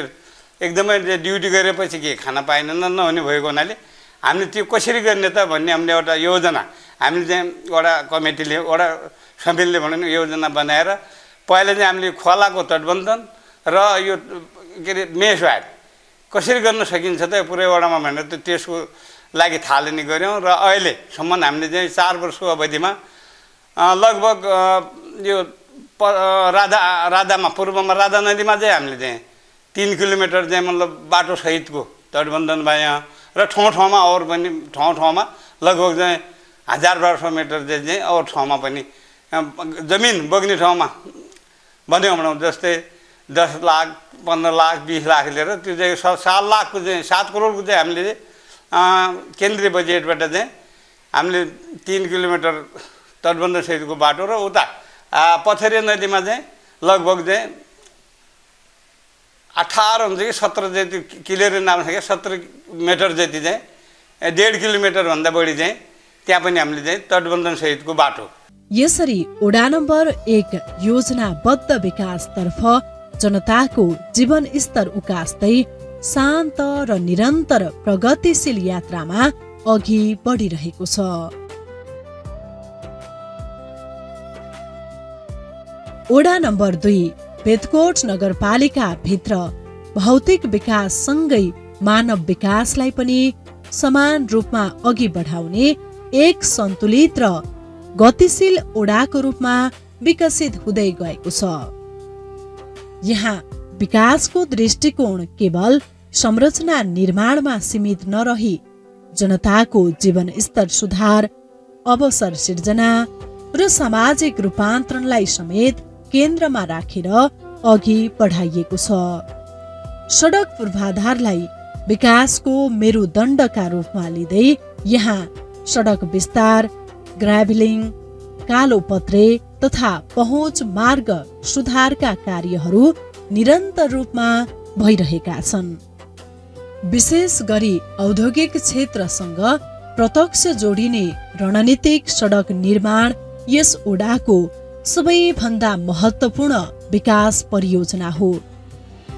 एकदमै ड्युटी गरेपछि के खान पाएन नहुने भएको हुनाले हामीले त्यो कसरी गर्ने त भन्ने हामीले एउटा योजना हामीले चाहिँ वडा कमिटीले वडा समितिले भन्नु योजना बनाएर पहिला चाहिँ हामीले खोलाको तटबन्धन र यो के अरे मेसवाड कसरी गर्न सकिन्छ त पुरै वडामा भनेर त्यसको लागि थालनी गऱ्यौँ। र अहिलेसम्म हामीले चाहिँ 4 वर्षको अवधिमा लगभग यो राधामा पूर्वमा राधा नदीमा चाहिँ हामीले चाहिँ 3 किलोमिटर चाहिँ मतलब बाटोसहितको तटबन्धन भयो र ठाउँ ठाउँमा अरू पनि ठाउँ ठाउँमा लगभग चाहिँ 1000-1200 मिटर चाहिँ अरू ठाउँमा पनि जमिन बग्ने ठाउँमा बनायौँ भनौँ। जस्तै 10 लाख 15 लाख 20 लाख लिएर त्यो चाहिँ 7 लाखको चाहिँ 7 करोडको चाहिँ हामीले केन्द्रीय बजेटबाट चाहिँ हामीले 3 किलोमिटर तटबन्ध सहितको बाटो र उता पथेरी नदीमा चाहिँ लगभग चाहिँ 18 हुन्छ कि 17 जति क्लियर नाम छ क्या 17 मिटर जति चाहिँ 1.5 किलोमिटरभन्दा बढी चाहिँ त्यहाँ पनि हामीले चाहिँ तटबन्धन सहितको बाटो। यसरी वडा नम्बर 1 योजनाबद्ध विकासतर्फ जनताको जीवन स्तर उकास्दै शान्त र निरन्तर प्रगतिशील यात्रामा अघि बढिरहेको छ। वडा नम्बर 2 बेदकोट नगरपालिका भित्र भौतिक विकाससँगै मानव विकासलाई पनि समान रूपमा अघि बढाउने एक सन्तुलित र गतिशील वडाको रूपमा विकसित हुँदै गएको छ। यहाँ विकासको दृष्टिकोण केवल संरचना निर्माणमा सीमित नरही जनताको जीवन स्तर सुधार, अवसर सिर्जना र सामाजिक रूपान्तरणलाई समेत केन्द्रमा राखेर अघि बढाइएको छ। सडक पूर्वाधारलाई विकासको मेरुदण्डका रूपमा लिँदै यहाँ सडक विस्तार, ग्राभलिङ, कालोपत्रे तथा पहुँच मार्ग सुधारका कार्यहरू निरन्तर रूपमा भइरहेका छन्। विशेष गरी औद्योगिक क्षेत्रसँग प्रत्यक्ष जोडिने रणनीतिक सडक निर्माण यस वडाको सबैभन्दा महत्त्वपूर्ण विकास परियोजना हो,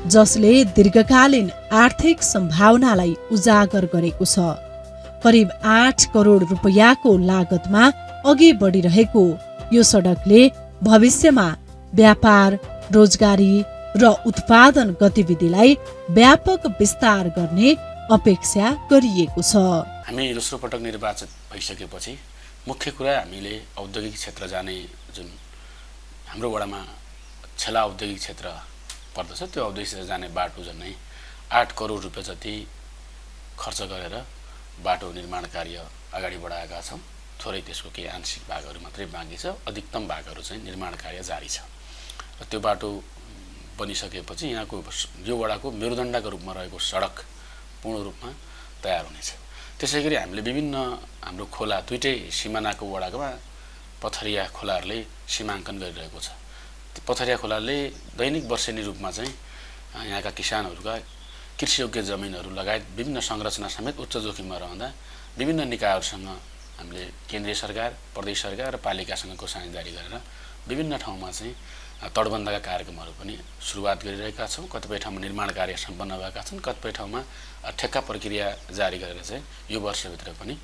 जसले दीर्घकालीन आर्थिक सम्भावनालाई उजागर गरेको छ। करिब 8 करोड रुपैयाँको लागतमा अघि बढिरहेको यो सडकले भविष्यमा व्यापार, रोजगारी र उत्पादन गतिविधिलाई व्यापक विस्तार गर्ने अपेक्षा गरिएको छ। हामी दोस्रो पटक निर्वाचित भइसकेपछि मुख्य कुरा हामीले औद्योगिक क्षेत्र जाने जुन हाम्रो वडामा छेला औद्योगिक क्षेत्र पर्दछ त्यो औद्योगिक क्षेत्र जाने बाटो झन्डै 8 करोड रुपियाँ जति खर्च गरेर बाटो निर्माण कार्य अगाडि बढाएका छौँ। थोरै त्यसको केही आंशिक भागहरू मात्रै बाँकी छ, अधिकतम भागहरू चाहिँ निर्माण कार्य जारी छ। र त्यो बाटो बनिसकेपछि यहाँको यो वडाको मेरुदण्डका रूपमा रहेको सडक पूर्ण रूपमा तयार हुनेछ। त्यसै गरी हामीले विभिन्न हाम्रो खोला दुईटै सिमानाको वडामा पथरिया खोलाहरूले सीमाङ्कन गरिरहेको छ। त्यो पथरिया खोलाले दैनिक वर्षेनी रूपमा चाहिँ यहाँका किसानहरूका कृषियोग्य जमिनहरू लगायत विभिन्न संरचना समेत उच्च जोखिममा रहँदा विभिन्न निकायहरूसँग हामीले केन्द्रीय सरकार, प्रदेश सरकार र पालिकासँगको साझेदारी गरेर विभिन्न ठाउँमा चाहिँ तटबन्धका कार्यक्रमहरू पनि सुरुवात गरिरहेका छौँ। कतिपय ठाउँमा निर्माण कार्य सम्पन्न भएका छन्, कतिपय ठाउँमा ठेक्का प्रक्रिया जारी गरेर चाहिँ यो वर्षभित्र पनि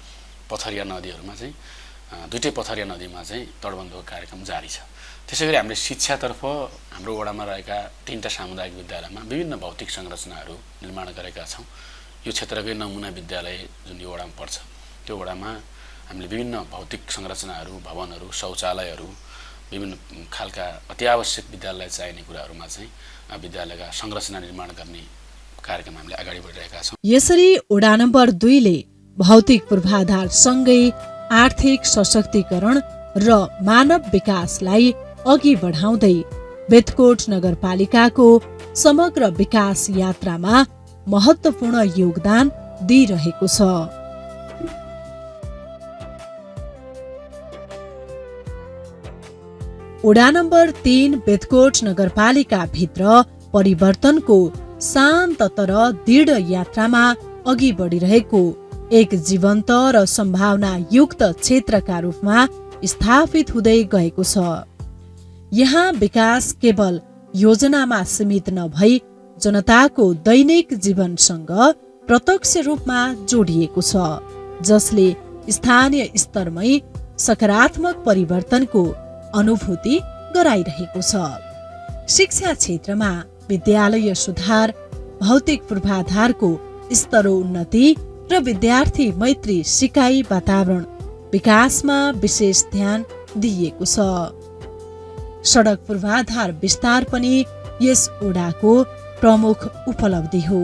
पथरिया नदीहरूमा चाहिँ दुईटै पथरिया नदीमा चाहिँ तटबन्धको कार्यक्रम जारी छ। त्यसै गरी हामीले शिक्षातर्फ हाम्रो वडामा रहेका 3टा सामुदायिक विद्यालयमा विभिन्न भौतिक संरचनाहरू निर्माण गरेका छौँ। यो क्षेत्रकै नमुना विद्यालय जुन यो वडामा पर्छ त्यो वडामा हामीले विभिन्न भौतिक संरचनाहरू, भवनहरू, शौचालयहरू, विभिन्न खालका अति आवश्यक विद्यालयलाई चाहिने कुराहरूमा चाहिँ विद्यालयका संरचना निर्माण गर्ने कार्यक्रम हामीले अगाडि बढिरहेका छौँ। यसरी वडा नम्बर 2 ले भौतिक पूर्वाधार सँगै आर्थिक सशक्तिकरण र मानव विकासलाई अघि बढाउँदै बेदकोट नगरपालिकाको समग्र विकास यात्रामा महत्त्वपूर्ण योगदान दिइरहेको छ। वडा नम्बर 3 बेदकोट नगरपालिका भित्र परिवर्तनको शान्त तर दृढ यात्रामा अघि बढिरहेको एक जीवन्त र सम्भावनायुक्त क्षेत्रका रूपमा स्थापित हुँदै गएको छ। यहाँ विकास केवल योजनामा सीमित नभई जनताको दैनिक जीवनसँग प्रत्यक्ष रूपमा जोडिएको छ, जसले स्थानीय स्तरमै सकारात्मक परिवर्तनको अनुभूति गराइरहेको छ। शिक्षा क्षेत्रमा विद्यालय सुधार, भौतिक पूर्वाधारको स्तरोन्नति र विद्यार्थी मैत्री सिकाइ वातावरण विकासमा विशेष ध्यान दिइएको छ। सडक पूर्वाधार विस्तार पनि यस वडाको प्रमुख उपलब्धि हो।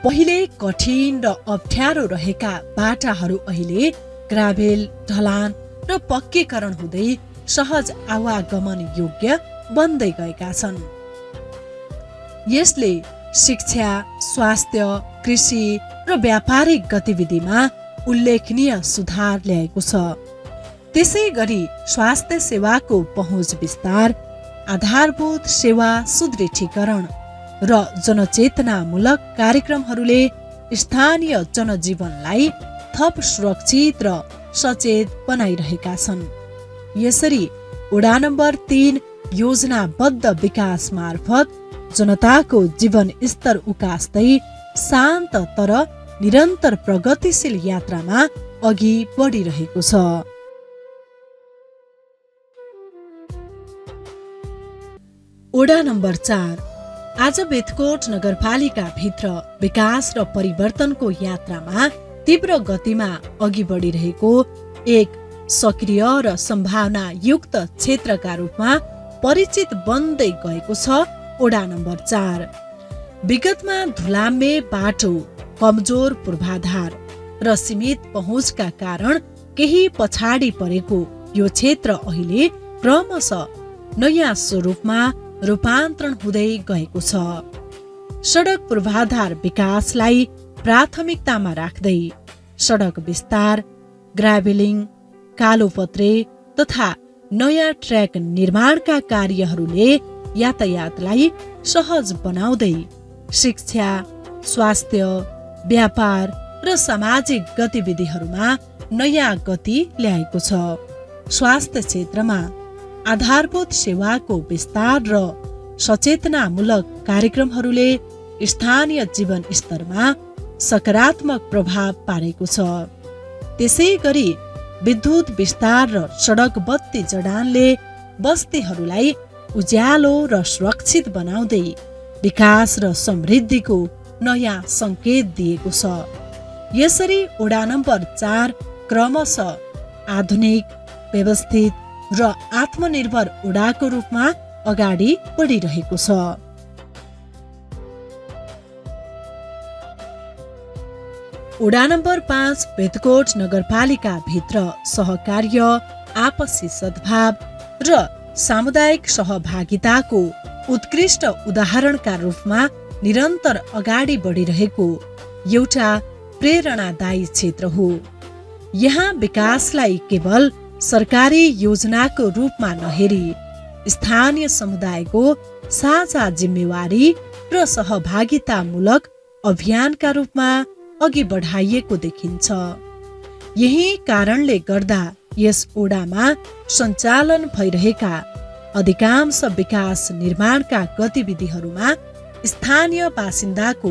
पहिले कठिन र अप्ठ्यारो रहेका बाटाहरू अहिले ग्राभेल, ढलान र पक्कीकरण हुँदै सहज आवागमन योग्य बन्दै गएका छन्। यसले शिक्षा, स्वास्थ्य, कृषि र व्यापारिक गतिविधिमा उल्लेखनीय सुधार ल्याएको छ। त्यसै गरी स्वास्थ्य सेवाको पहुँच विस्तार, आधारभूत सेवा सुदृढीकरण, र जनचेतनामूलक कार्यक्रमहरूले स्थानीय जनजीवनलाई थप सुरक्षित र सचेत बनाइरहेका छन्। यसरी वडा नम्बर 3 योजनाबद्ध विकास मार्फत जनताको जीवन स्तर उकास्दै शान्त तर निरन्तर प्रगतिशील यात्रामा अघि बढिरहेको छ। वडा नम्बर 4 आज बेतकोट नगरपालिका भित्र विकास र परिवर्तनको यात्रामा तीव्र गतिमा अघि बढिरहेको एक सक्रिय र सम्भावनायुक्त क्षेत्रका रूपमा परिचित बन्दै गएको छ वडा नम्बर 4। विगतमा धुलाम्बे बाटो, कमजोर पूर्वाधार र सीमित पहुँचका कारण केही पछाडि परेको यो क्षेत्र अहिले क्रमशः नयाँ स्वरूपमा रूपान्तरण हुँदै गएको छ। सडक पूर्वाधार विकासलाई प्राथमिकतामा राख्दै सडक विस्तार, ग्राभेलिङ, कालोपत्रे तथा नयाँ ट्र्याक निर्माणका कार्यहरूले यातायातलाई सहज बनाउँदै शिक्षा, स्वास्थ्य, व्यापार र सामाजिक गतिविधिहरूमा नयाँ गति ल्याएको छ। स्वास्थ्य क्षेत्रमा आधारभूत सेवाको विस्तार र सचेतनामूलक कार्यक्रमहरूले स्थानीय जीवन स्तरमा सकारात्मक प्रभाव पारेको छ। त्यसै गरी विद्युत विस्तार र सडक बत्ती जडानले बस्तीहरूलाई उज्यालो र सुरक्षित बनाउँदै विकास र समृद्धिको नयाँ सङ्केत दिएको छ। यसरी वडा नम्बर 4 क्रमशः आधुनिक, व्यवस्थित र आत्मनिर्भर वडाको रूपमा अगाडि बढिरहेको छ। वडा नम्बर 5 बेतकोट नगरपालिका भित्र सहकार्य, आपसी सद्भाव र सामुदायिक सहभागिताको उत्कृष्ट उदाहरणका रूपमा निरन्तर अगाडि बढिरहेको एउटा प्रेरणादायी क्षेत्र हो। यहाँ विकासलाई केवल सरकारी योजनाको रूपमा नहेरी स्थानीय समुदायको साझा जिम्मेवारी र सहभागितामूलक अभियानका रूपमा अघि बढाइएको देखिन्छ। यही कारणले गर्दा यस वडामा सञ्चालन भइरहेका अधिकांश विकास निर्माणका गतिविधिहरूमा स्थानीय बासिन्दाको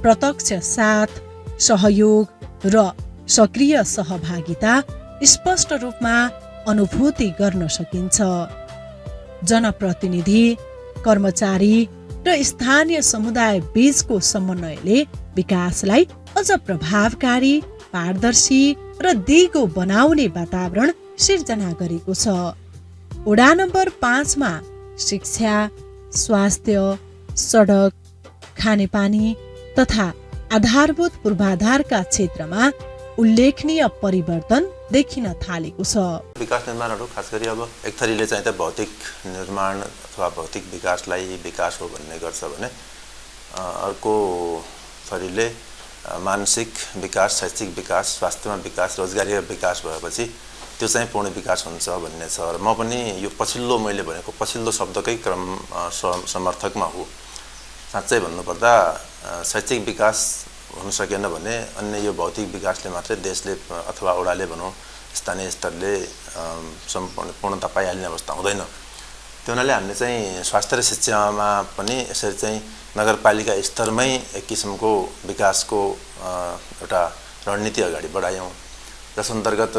प्रत्यक्ष साथ, सहयोग र सक्रिय सहभागिता स्पष्ट रूपमा अनुभूति गर्न सकिन्छ। जनप्रतिनिधि, कर्मचारी र स्थानीय समुदाय बीचको समन्वयले विकासलाई अझ प्रभावकारी, पारदर्शी र दिगो बनाउने वातावरण सिर्जना गरेको छ। वडा नम्बर 5 मा शिक्षा, स्वास्थ्य, सडक, खानेपानी तथा आधारभूत पूर्वाधारका क्षेत्रमा उल्लेखनीय परिवर्तन देखिन थालेको छ। विकास निर्माणहरू खास गरी अब एक थरीले चाहिँ त भौतिक निर्माण अथवा भौतिक विकासलाई विकास हो भन्ने गर्छ भने अर्को थरीले मानसिक विकास, शैक्षिक विकास, स्वास्थ्यमा विकास, रोजगारी विकास भएपछि त्यो चाहिँ पूर्ण विकास हुन्छ भन्ने छ। र म पनि यो मैले भनेको पछिल्लो शब्दकै समर्थकमा हो। साँच्चै भन्नुपर्दा शैक्षिक विकास हुन सकेन भने अन्य यो भौतिक विकासले मात्रै देशले अथवा वडाले भनौँ स्थानीय स्तरले पूर्णता पाइहाल्ने अवस्था हुँदैन। त्यो हुनाले हामीले चाहिँ स्वास्थ्य र शिक्षामा पनि यसरी चाहिँ नगरपालिका स्तरमै एक किसिमको विकासको एउटा रणनीति अगाडि बढायौँ। जस अन्तर्गत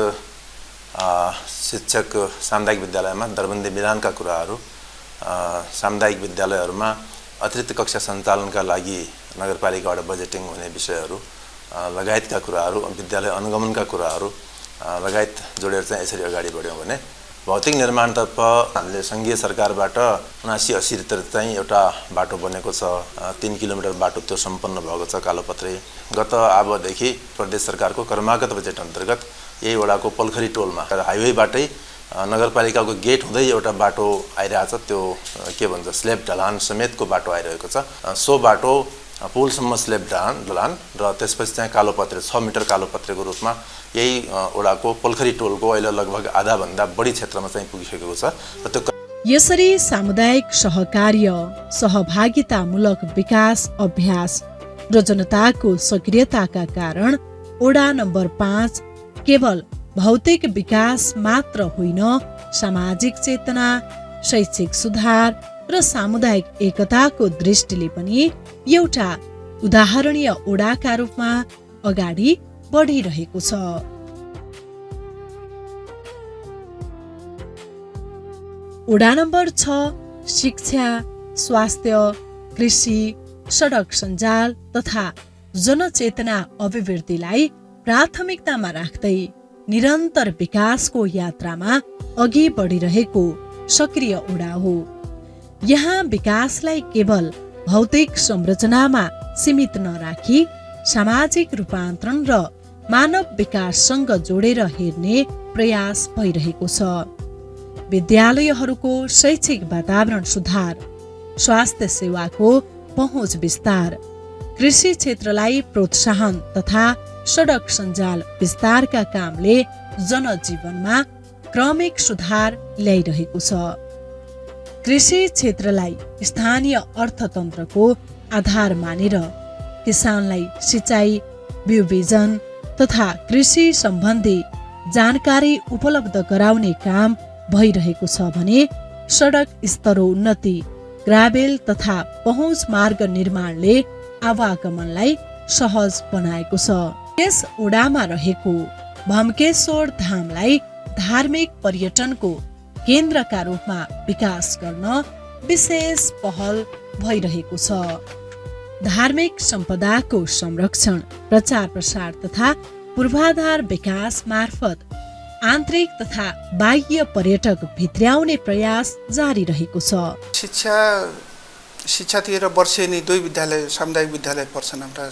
शिक्षक सामुदायिक विद्यालयमा दरबन्दी मिलानका कुराहरू, सामुदायिक विद्यालयहरूमा अतिरिक्त कक्षा सञ्चालनका लागि नगरपालिकाबाट बजेटिङ हुने विषयहरू लगायतका कुराहरू, विद्यालय अनुगमनका कुराहरू लगायत जोडेर चाहिँ यसरी अगाडि बढ्यौँ भने भौतिक निर्माणतर्फ हामीले सङ्घीय सरकारबाट 79-80 चाहिँ एउटा बाटो बनेको छ। 3 किलोमिटर बाटो त्यो सम्पन्न भएको छ कालोपत्रे। गत अबदेखि प्रदेश सरकारको कर्मागत बजेट अन्तर्गत यही वडाको पलखरी टोलमा हाइवेबाटै नगरपालिकाको गेट हुँदै एउटा बाटो आइरहेछ। त्यो के भन्छ स्लेब ढलान समेतको बाटो आइरहेको छ। सो बाटो पुलसम्म स्लेब ढलान र त्यसपछि चाहिँ कालोपत्रे 6 मिटर कालोपत्रेको रूपमा यही वडाको पलखरी टोलको अहिले लगभग आधाभन्दा बढी क्षेत्रमा चाहिँ पुगिसकेको छ। र त्यो यसरी सामुदायिक सहकार्य, सहभागितामूलक विकास अभ्यास र जनताको सक्रियताका कारण ओडा नम्बर 5 केवल भौतिक विकास मात्र होइन, सामाजिक चेतना, शैक्षिक सुधार र सामुदायिक एकताको दृष्टिले पनि एउटा उदाहरणीय ओडाका रूपमा अगाडि बढिरहेको छ। ओडा नम्बर 6 शिक्षा, स्वास्थ्य, कृषि, सडक सञ्जाल तथा जनचेतना अभिवृद्धिलाई प्राथमिकतामा राख्दै निरन्तर विकासको यात्रामा अघि बढिरहेको सक्रिय ओडा हो। यहाँ विकासलाई केवल भौतिक संरचनामा सीमित नराखी सामाजिक रूपान्तरण र मानव विकाससँग जोडेर हेर्ने प्रयास भइरहेको छ। विद्यालयहरूको शैक्षिक वातावरण सुधार, स्वास्थ्य सेवाको पहुँच विस्तार, कृषि क्षेत्रलाई प्रोत्साहन तथा सडक सञ्जाल विस्तारका कामले जनजीवनमा क्रमिक सुधार ल्याइरहेको छ। कृषि क्षेत्रलाई स्थानीय अर्थतन्त्रको आधार मानेर किसानलाई सिँचाइ, बिउ बिजन तथा कृषि सम्बन्धी जानकारी उपलब्ध गराउने काम भइरहेको छ भने सडक स्तरोन्नति, ग्राभेल तथा पहुँच मार्ग निर्माणले आवागमनलाई सहज बनाएको छ। यस ओडामा रहेको भम्केश्वर धामलाई धार्मिक पर्यटनको केन्द्रका रूपमा विकास गर्न विशेष पहल भइरहेको छ। धार्मिक सम्पदाको संरक्षण, प्रचार प्रसार तथा पूर्वाधार विकास मार्फत आन्तरिक तथा बाह्य पर्यटक भित्र्याउने प्रयास जारी रहेको छ। शिक्षातिर वर्षेनी 2 विद्यालय, सामुदायिक विद्यालय पर्छन्। हाम्रा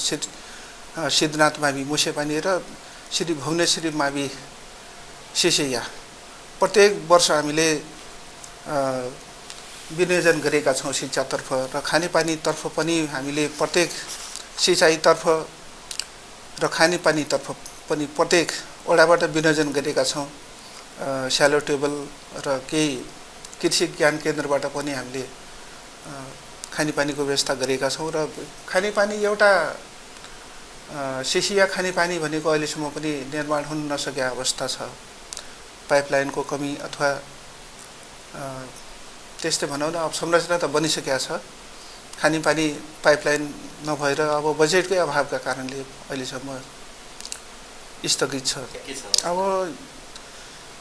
सिद्धनाथ मावि मुसेपानी र श्री भुवनेश्वरी मावि सिसैया। प्रत्येक वर्ष हामीले विनियोजन गरेका छौँ शिक्षातर्फ र खानेपानीतर्फ पनि हामीले प्रत्येक सिँचाइतर्फ र खानेपानीतर्फ पनि प्रत्येक वडाबाट विनियोजन गरेका छौँ। स्यालो टेबल र केही कृषि ज्ञान केन्द्रबाट पनि हामीले खानेपानीको व्यवस्था गरेका छौँ र खानेपानी एउटा सिसिया खानेपानी भनेको अहिलेसम्म पनि निर्माण हुन नसकेको अवस्था छ। पाइपलाइनको कमी अथवा त्यस्तै भनौँ न, अब संरचना त बनिसकेको छ, खानेपानी पाइपलाइन नभएर अब बजेटकै अभावका कारणले अहिलेसम्म स्थगित छ। अब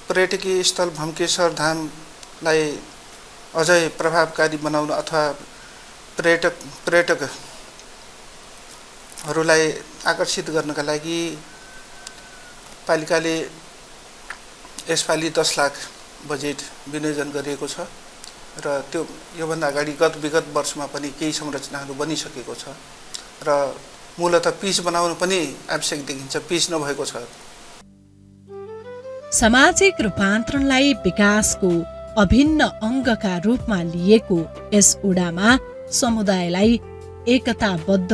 पर्यटकीय स्थल भम्केश्वर धामलाई अझै प्रभावकारी बनाउन अथवा पर्यटकहरूलाई आकर्षित गर्नका लागि पालिकाले यसपालि 10 लाख बजेट विनियोजन गरिएको छ र त्यो योभन्दा अगाडि विगत वर्षमा पनि केही संरचनाहरू बनिसकेको छ र मूलतः पिच बनाउनु पनि आवश्यक देखिन्छ, पिच नभएको छ। सामाजिक रूपान्तरणलाई विकासको अभिन्न अङ्गका रूपमा लिएको यस ओडामा समुदायलाई एकताबद्ध,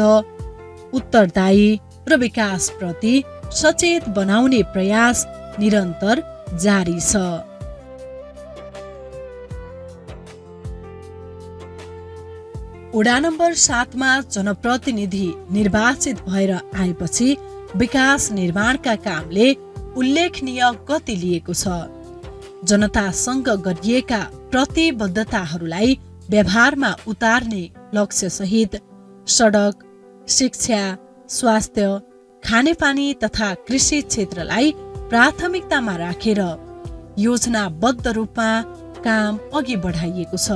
उत्तरदायी र विकासप्रति सचेत बनाउने प्रयास निरन्तर जारी छ। ओडा नम्बर 7 मा जनप्रतिनिधि निर्वाचित भएर आएपछि विकास निर्माणका कामले उल्लेखनीय गति लिएको छ। जनतासँग गरिएका प्रतिबद्धताहरूलाई व्यवहारमा उतार्ने लक्ष्यसहित सडक, शिक्षा, स्वास्थ्य, खानेपानी तथा कृषि क्षेत्रलाई प्राथमिकतामा राखेर योजनाबद्ध रूपमा काम अघि बढाइएको छ।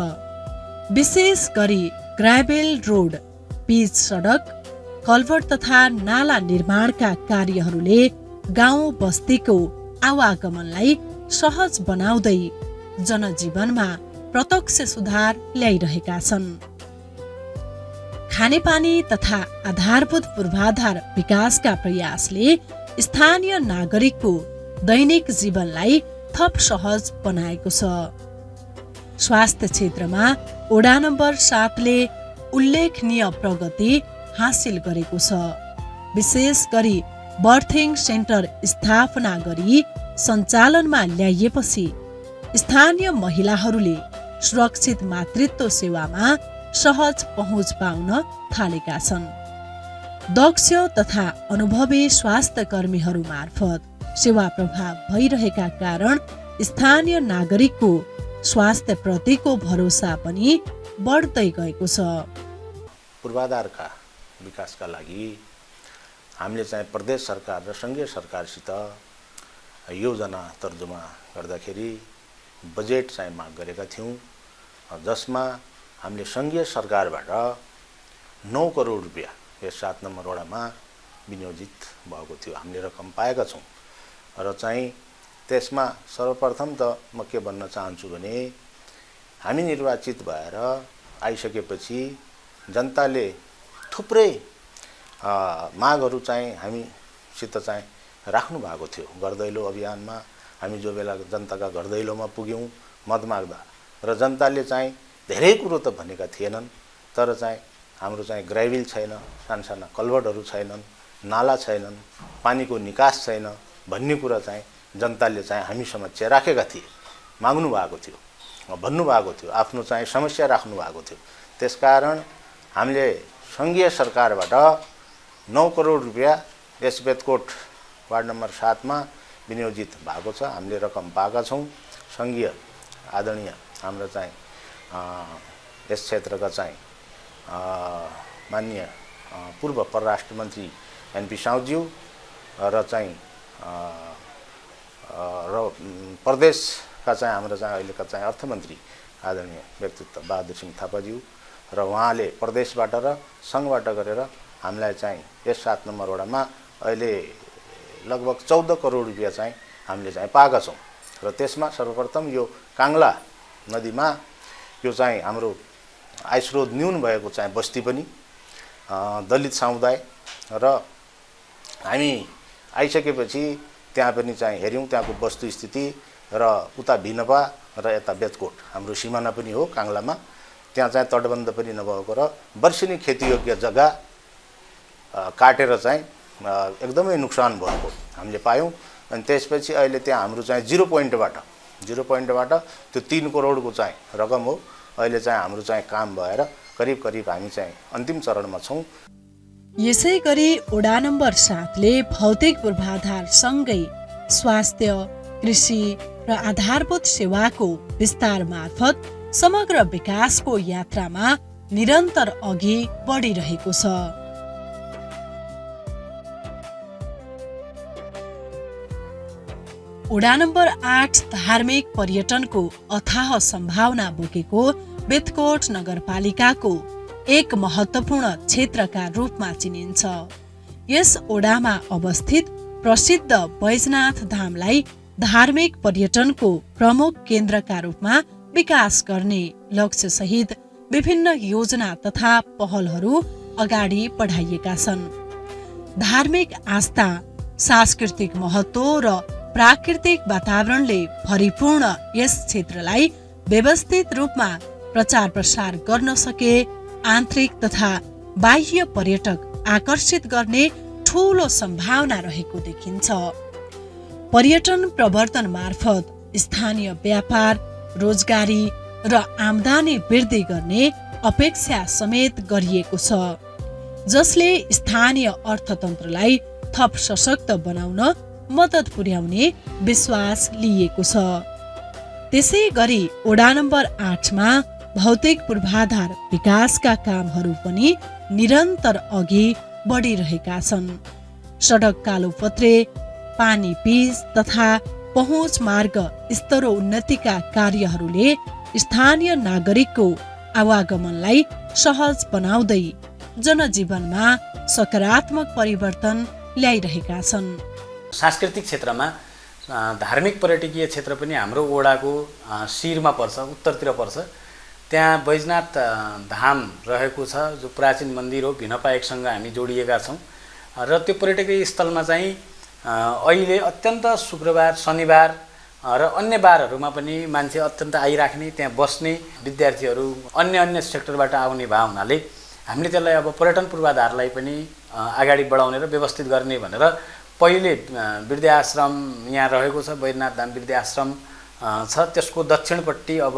विशेष गरी ग्राभेल रोड, पिच सडक, कल्भर्ट तथा नाला निर्माणका कार्यहरूले गाउँ बस्तीको आवागमनलाई सहज बनाउँदै जनजीवनमा प्रत्यक्ष सुधार ल्याइरहेका छन्। खानेपानी तथा आधारभूत पूर्वाधार विकासका प्रयासले स्थानीय नागरिकको दैनिक जीवनलाई थप सहज बनाएको छ। स्वास्थ्य क्षेत्रमा ओडा नम्बर 7 ले उल्लेखनीय प्रगति हासिल गरेको छ। विशेष गरी बर्थिङ सेन्टर स्थापना गरी सञ्चालनमा ल्याइएपछि स्थानीय महिलाहरूले सुरक्षित मातृत्व सेवामा सहज पहुँच पाउन थालेका छन्। दक्ष तथा अनुभवी स्वास्थ्य कर्मीहरू मार्फत सेवा प्रभाव भइरहेका कारण स्थानीय नागरिकको स्वास्थ्य प्रतिको भरोसा पनि बढ्दै गएको छ। पूर्वाधारका विकासका लागि हामीले चाहिँ प्रदेश सरकार र सङ्घीय सरकारसित योजना तर्जुमा गर्दाखेरि बजेट चाहिँ माग गरेका थियौँ, जसमा हामीले सङ्घीय सरकारबाट 9 करोड रुपियाँ यस 7 नम्बर वडामा विनियोजित भएको थियो। हामीले रकम पाएका छौँ र चाहिँ त्यसमा सर्वप्रथम त म के भन्न चाहन्छु भने हामी निर्वाचित भएर आइसकेपछि जनताले थुप्रै मागहरू चाहिँ हामीसित चाहिँ राख्नु भएको थियो। घर दैलो अभियानमा हामी जो बेला जनताका घर दैलोमा पुग्यौँ मत माग्दा र जनताले चाहिँ धेरै कुरो त भनेका थिएनन्, तर चाहिँ हाम्रो चाहिँ ग्राभेल छैन, सानसाना कल्भर्टहरू छैनन्, नाला छैनन्, पानीको निकास छैन भन्ने कुरा चाहिँ जनताले चाहिँ हामी समक्ष राखेका थिए, माग्नु भएको थियो, भन्नुभएको थियो, आफ्नो चाहिँ समस्या राख्नु भएको थियो। त्यसकारण हामीले सङ्घीय सरकारबाट 9 करोड रुपियाँ यस बेतकोट वार्ड नम्बर 7 मा विनियोजित भएको छ। हामीले रकम पाएका छौँ। सङ्घीय आदरणीय हाम्रो चाहिँ यस क्षेत्रका चाहिँ माननीय पूर्व परराष्ट्र मन्त्री एनपी साउज्यू र चाहिँ र प्रदेशका चाहिँ हाम्रो चाहिँ अहिलेका चाहिँ अर्थमन्त्री आदरणीय व्यक्तित्व बहादुर सिंह थापाज्यू र उहाँले प्रदेशबाट र सङ्घबाट गरेर हामीलाई चाहिँ यस 7 नम्बर वडामा अहिले लगभग 14 करोड रुपियाँ चाहिँ हामीले चाहिँ पाएका छौँ। र त्यसमा सर्वप्रथम यो काङ्ला नदीमा यो चाहिँ हाम्रो आयस्रोत न्यून भएको चाहिँ बस्ती पनि दलित समुदाय र हामी आइसकेपछि त्यहाँ पनि चाहिँ हेऱ्यौँ त्यहाँको वस्तुस्थिति र उता भिनपा र यता बेतकोट हाम्रो सिमाना पनि हो काङ्लामा, त्यहाँ चाहिँ तटबन्ध पनि नभएको र वर्षेनी खेतीयोग्य जग्गा काटेर चाहिँ एकदमै नोक्सान भएको हामीले पायौँ। अनि त्यसपछि अहिले त्यहाँ हाम्रो चाहिँ 0 पोइन्टबाट त्यो 3 करोडको चाहिँ रकम हो। अहिले चाहिँ हाम्रो चाहिँ काम भएर करिब करिब हामी चाहिँ अन्तिम चरणमा छौँ। यसै गरी वडा नम्बर 7 ले भौतिक पूर्वाधार सँगै स्वास्थ्य, कृषि र आधारभूत सेवाको विस्तार मार्फत समग्र विकासको यात्रामा निरन्तर अघि बढिरहेको छ। वडा नम्बर 8 धार्मिक पर्यटनको अथाह सम्भावना बोकेको बेतकोट नगरपालिकाको एक महत्त्वपूर्ण क्षेत्रका रूपमा चिनिन्छ। यस वडामा अवस्थित प्रसिद्ध बैजनाथ धामलाई धार्मिक पर्यटनको प्रमुख केन्द्रका रूपमा विकास गर्ने लक्ष्यसहित विभिन्न योजना तथा पहलहरू अगाडि बढाइएका छन्। धार्मिक आस्था, सांस्कृतिक महत्त्व र प्राकृतिक वातावरणले भरिपूर्ण यस क्षेत्रलाई व्यवस्थित रूपमा प्रचार प्रसार गर्न सके आन्तरिक तथा बाह्य पर्यटक आकर्षित गर्ने ठूलो सम्भावना रहेको देखिन्छ। पर्यटन प्रवर्धन मार्फत स्थानीय व्यापार, रोजगारी र आम्दानी वृद्धि गर्ने अपेक्षा समेत गरिएको छ, जसले स्थानीय अर्थतन्त्रलाई थप सशक्त बनाउन मद्दत पुर्याउने विश्वास लिएको छ। त्यसै गरी वडा नम्बर 8 मा भौतिक पूर्वाधार विकासका कामहरू पनि निरन्तर अघि बढिरहेका छन्। सडक कालोपत्रे, पानी पिच तथा पहुँच मार्ग स्तरोन्नतिका कार्यहरूले स्थानीय नागरिकको आवागमनलाई सहज बनाउँदै जनजीवनमा सकारात्मक परिवर्तन ल्याइरहेका छन्। सांस्कृतिक क्षेत्रमा धार्मिक पर्यटकीय क्षेत्र पनि हाम्रो वडाको शिरमा पर्छ, उत्तरतिर पर्छ। त्यहाँ बैजनाथ धाम रहेको छ, जो प्राचीन मन्दिर हो। भिनपा एकसँग हामी जोडिएका छौँ र त्यो पर्यटकीय स्थलमा चाहिँ अहिले अत्यन्त शुक्रबार, शनिबार र अन्य बारहरूमा पनि मान्छे अत्यन्त आइराख्ने, त्यहाँ बस्ने विद्यार्थीहरू अन्य सेक्टरबाट आउने भए हुनाले हामीले त्यसलाई अब पर्यटन पूर्वाधारलाई पनि अगाडि बढाउने र व्यवस्थित गर्ने भनेर पहिले वृद्धाश्रम यहाँ रहेको छ, बैजनाथ धाम वृद्धाश्रम छ त्यसको दक्षिणपट्टि अब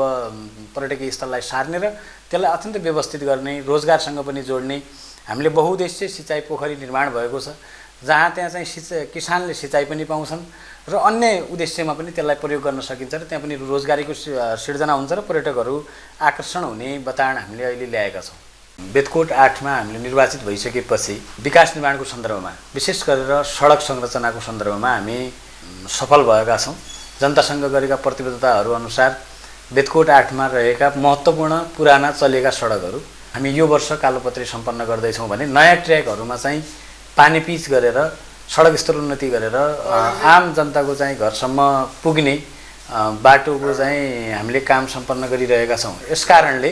पर्यटकीय स्थललाई सार्ने र त्यसलाई अत्यन्तै व्यवस्थित गर्ने, रोजगारसँग पनि जोड्ने हामीले बहुउद्देश्य सिँचाइ पोखरी निर्माण भएको छ, जहाँ त्यहाँ चाहिँ किसानले सिँचाइ पनि पाउँछन् र अन्य उद्देश्यमा पनि त्यसलाई प्रयोग गर्न सकिन्छ र त्यहाँ पनि रोजगारीको सिर्जना हुन्छ र पर्यटकहरू आकर्षण हुने बताण हामीले अहिले ल्याएका छौँ। बेदकोट 8मा हामीले निर्वाचित भइसकेपछि विकास निर्माणको सन्दर्भमा विशेष गरेर सडक संरचनाको सन्दर्भमा हामी सफल भएका छौँ। जनतासँग गरेका प्रतिबद्धताहरू अनुसार बेदकोट 8मा रहेका महत्त्वपूर्ण पुराना चलेका सडकहरू हामी यो वर्ष कालोपत्री सम्पन्न गर्दैछौँ भने नयाँ ट्र्याकहरूमा चाहिँ पानी पिच गरेर सडक स्तरोन्नति गरेर आम जनताको चाहिँ घरसम्म पुग्ने बाटोको चाहिँ हामीले काम सम्पन्न गरिरहेका छौँ। यसकारणले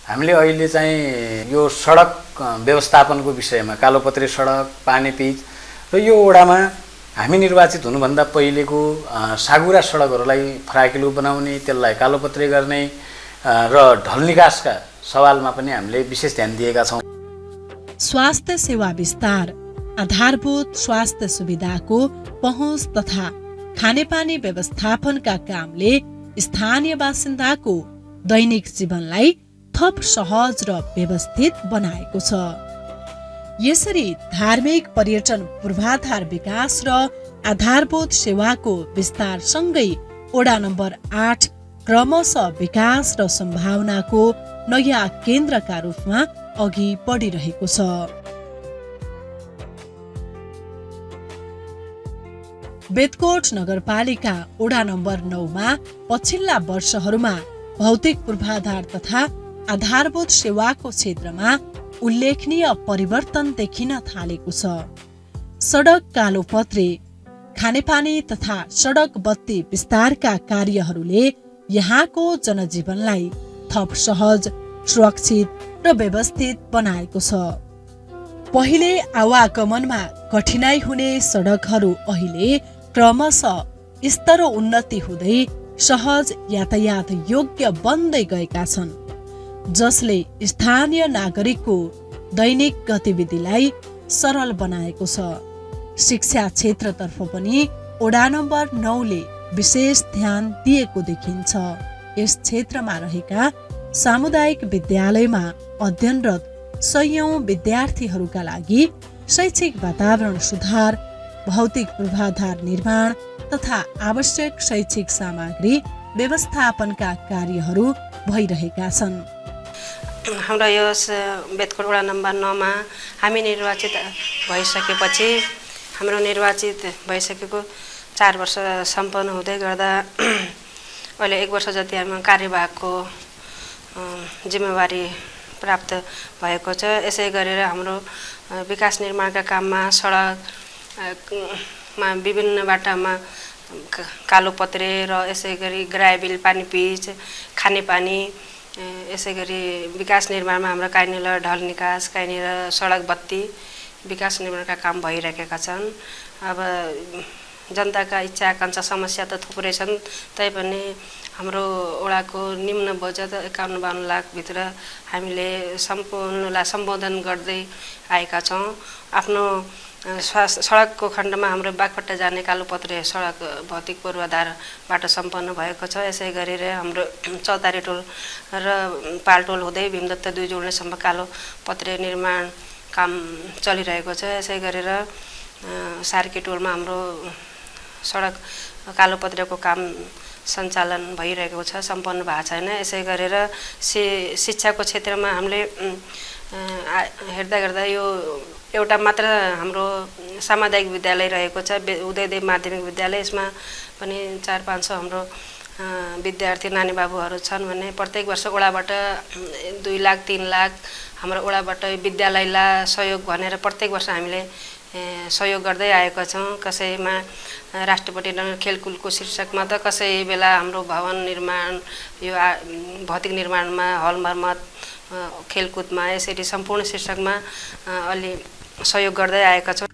हामीले अहिले चाहिँ यो सडक व्यवस्थापनको विषयमा कालोपत्री सडक, पानी पिच र यो वडामा हामी निर्वाचित हुनुभन्दा पहिलेको सागुरा सडकहरूलाई फराकिलो बनाउने, त्यसलाई कालोपत्री गर्ने र ढल निकासका सवालमा पनि हामीले विशेष ध्यान दिएका छौँ। स्वास्थ्य सेवा विस्तार, आधारभूत स्वास्थ्य सुविधाको पहुँच तथा खानेपानी व्यवस्थापनका कामले स्थानीय बासिन्दाको दैनिक जीवनलाई थप सहज र व्यवस्थित बनाएको छ। यसरी धार्मिक पर्यटन पूर्वाधार विकास र आधारभूत सेवाको विस्तारसँगै वडा नम्बर 8 क्रमशः विकास र सम्भावनाको नयाँ केन्द्रका रूपमा अघि बढिरहेको छ। बेदकोट नगरपालिका वडा नम्बर 9मा पछिल्ला वर्षहरूमा भौतिक पूर्वाधार तथा आधारभूत सेवाको क्षेत्रमा उल्लेखनीय परिवर्तन देखिन थालेको छ। सडक कालोपत्री, खानेपानी तथा सडक बत्ती विस्तारका कार्यहरूले यहाँको जनजीवनलाई थप सहज, सुरक्षित र व्यवस्थित बनाएको छ। पहिले आवागमनमा कठिनाई हुने सडकहरू अहिले क्रमशः स्तरोन्नति हुँदै सहज यातायात योग्य बन्दै गएका छन्, जसले स्थानीय नागरिकको दैनिक गतिविधिलाई सरल बनाएको छ। शिक्षा क्षेत्रतर्फ पनि वडा नम्बर 9ले विशेष ध्यान दिएको देखिन्छ। यस क्षेत्रमा रहेका सामुदायिक विद्यालयमा अध्ययनरत सयौं विद्यार्थीहरूका लागि शैक्षिक वातावरण सुधार, भौतिक पूर्वाधार निर्माण तथा आवश्यक शैक्षिक सामग्री व्यवस्थापनका कार्यहरू भइरहेका छन्। हाम्रो यो बेदकोट वडा नम्बर 9मा हामी निर्वाचित भइसकेपछि हाम्रो निर्वाचित भइसकेको 4 वर्ष सम्पन्न हुँदै गर्दा अहिले 1 वर्ष जति हामी कार्यभागको जिम्मेवारी प्राप्त भएको छ। यसै गरेर हाम्रो विकास निर्माणका काममा सडकमा विभिन्न बाटामा कालोपत्रे र यसै गरी ग्राभेल, पानी पिच, खानेपानी, यसै गरी विकास निर्माणमा हाम्रो काहीँनिर ढल निकास, काहीँनिर सडक बत्ती विकास निर्माणका काम भइरहेका छन्। अब जनताका इच्छा आकांक्षा समस्या त थुप्रै छन्, तैपनि हाम्रो वडाको निम्न बजेट 51-52 लाखभित्र हामीले सम्पूर्णलाई सम्बोधन गर्दै आएका छौँ। आफ्नो सडकको खण्डमा हाम्रो बागपट्टा जाने कालोपत्रे सडक भौतिक पूर्वाधार बाटो सम्पन्न भएको छ। यसै गरेर हाम्रो चौतारी टोल र पालटोल हुँदै भीमदत्त 2 जोड्नेसम्म कालोपत्रे निर्माण काम चलिरहेको छ। यसै गरेर सार्की टोलमा हाम्रो सडक कालोपत्रेको काम सञ्चालन भइरहेको छ, सम्पन्न भएको छैन। यसै गरेर शिक्षाको क्षेत्रमा हामीले हेर्दा गर्दा यो एउटा मात्र हाम्रो सामुदायिक विद्यालय रहेको छ, उदयदेव माध्यमिक विद्यालय। यसमा पनि 400-500 हाम्रो विद्यार्थी नानी बाबुहरू छन् भने प्रत्येक वर्ष वडाबाट 2 लाख 3 लाख हाम्रो वडाबाट विद्यालयलाई सहयोग भनेर प्रत्येक वर्ष हामीले सहयोग गर्दै आएका छौँ। कसैमा राष्ट्रपति खेलकुदको शीर्षकमा त कसै बेला हाम्रो भवन निर्माण, यो भौतिक निर्माणमा, हल मर्मत, खेलकुदमा, यसरी सम्पूर्ण शीर्षकमा अलि सहयोग गर्दै आएका छौँ।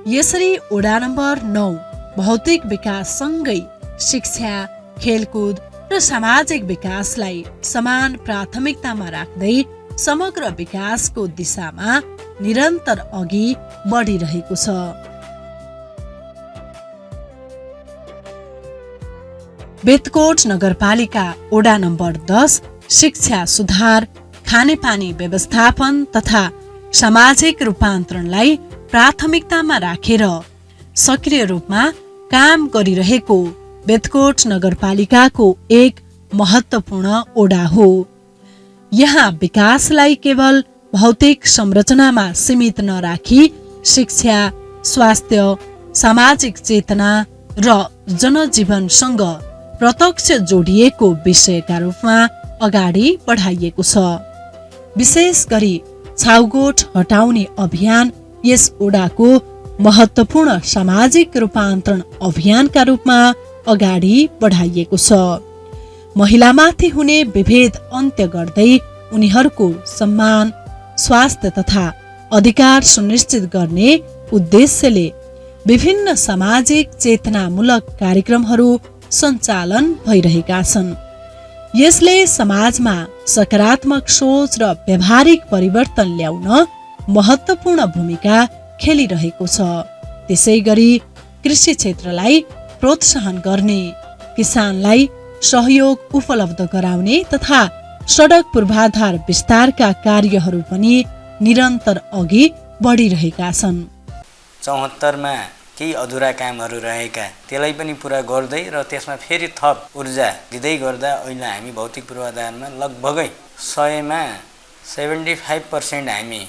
यसरी वडा नम्बर 9 भौतिक विकाससँगै शिक्षा, खेलकुद र सामाजिक विकासलाई समान प्राथमिकतामा राख्दै समग्र विकासको दिशामा निरन्तर अघि बढिरहेको छ। बेतकोट नगरपालिका वडा नम्बर 10 शिक्षा सुधार, खानेपानी व्यवस्थापन तथा सामाजिक रूपान्तरणलाई प्राथमिकतामा राखेर सक्रिय रूपमा काम गरिरहेको बेतकोट नगरपालिकाको एक महत्त्वपूर्ण ओडा हो। यहाँ विकासलाई केवल भौतिक संरचनामा सीमित नराखी शिक्षा, स्वास्थ्य, सामाजिक चेतना र जनजीवनसँग प्रत्यक्ष जोडिएको विषयका रूपमा अगाडि बढाइएको छ। विशेष गरी छाउगोठ हटाउने अभियान यस ओडाको महत्त्वपूर्ण सामाजिक रूपान्तरण अभियानका रूपमा अगाडि बढाइएको छ। महिलामाथि हुने विभेद अन्त्य गर्दै उनीहरूको सम्मान, स्वास्थ्य तथा अधिकार सुनिश्चित गर्ने उद्देश्यले विभिन्न सामाजिक चेतनामूलक कार्यक्रमहरू सञ्चालन भइरहेका छन्। यसले समाजमा सकारात्मक सोच र व्यावहारिक परिवर्तन ल्याउन महत्त्वपूर्ण भूमिका खेलिरहेको छ। त्यसैगरी कृषि क्षेत्रलाई प्रोत्साहन गर्ने, किसानलाई सहयोग उपलब्ध गराउने तथा सडक पूर्वाधार विस्तारका कार्यहरू पनि निरन्तर अघि बढिरहेका छन्। 74 मा केही अधुरा कामहरू रहेका त्यसलाई पनि पुरा गर्दै र त्यसमा फेरि थप ऊर्जा दिँदै गर्दा अहिले हामी भौतिक पूर्वाधारमा लगभगै 100 मा 75% हामी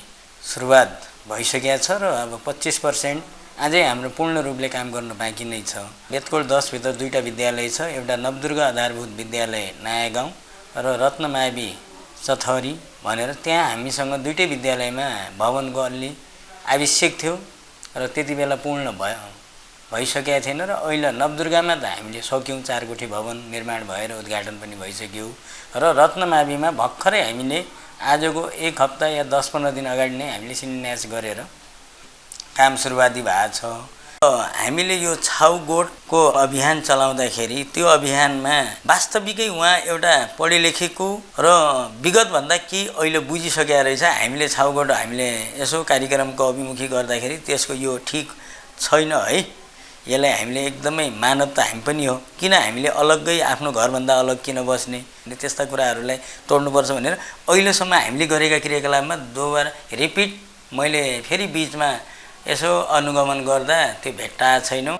सुरुवात भइसकेको छ र अब 25% अझै हाम्रो पूर्ण रूपले काम गर्न बाँकी नै छ। बेतकोट 10 भित्र 2टा विद्यालय छ, एउटा नवदुर्गा आधारभूत विद्यालय नयाँ गाउँ र रत्नमावि चथरी भनेर त्यहाँ हामीसँग 2टै विद्यालयमा भवनको अलि आवश्यक थियो र त्यति बेला पूर्ण भइसकेको थिएन र अहिले नवदुर्गामा त हामीले सक्यौँ, 4 कोठी भवन निर्माण भएर उद्घाटन पनि भइसक्यो र रत्नमाविमा भर्खरै हामीले आजको 1 हप्ता या 10-15 दिन अगाडि नै हामीले शिलान्यास गरेर काम सुरुवाती भएको छ। हामीले यो छाउगोठको अभियान चलाउँदाखेरि त्यो अभियानमा वास्तविकै उहाँ एउटा पढे लेखेको र विगतभन्दा केही अहिले बुझिसकेका रहेछ। हामीले छाउगोठ हामीले यसो कार्यक्रमको अभिमुखी गर्दाखेरि त्यसको यो ठिक छैन है, यसलाई हामीले एकदमै मानव त हामी पनि हो, किन हामीले अलग्गै आफ्नो घरभन्दा अलग किन बस्ने, त्यस्ता कुराहरूलाई तोड्नुपर्छ भनेर अहिलेसम्म हामीले गरेका क्रियाकलापमा दोबारा रिपिट मैले फेरि बिचमा यसो अनुगमन गर्दा त्यो भेट्टा छैनौँ।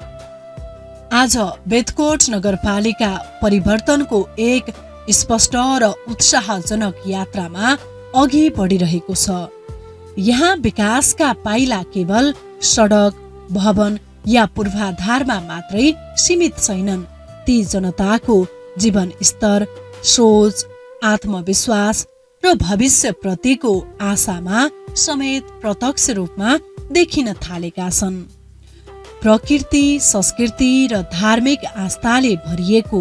आज बेतकोट नगरपालिका परिवर्तनको एक स्पष्ट र उत्साहजनक यात्रामा अघि बढिरहेको छ। यहाँ विकासका पाइला केवल सडक, भवन या पूर्वाधारमा मात्रै सीमित छैनन्। ती जनताको जीवन स्तर, सोच, आत्मविश्वास र भविष्यप्रतिको आशामा समेत प्रत्यक्ष रूपमा देखिन थालेका छन्। प्रकृति, संस्कृति र धार्मिक आस्थाले भरिएको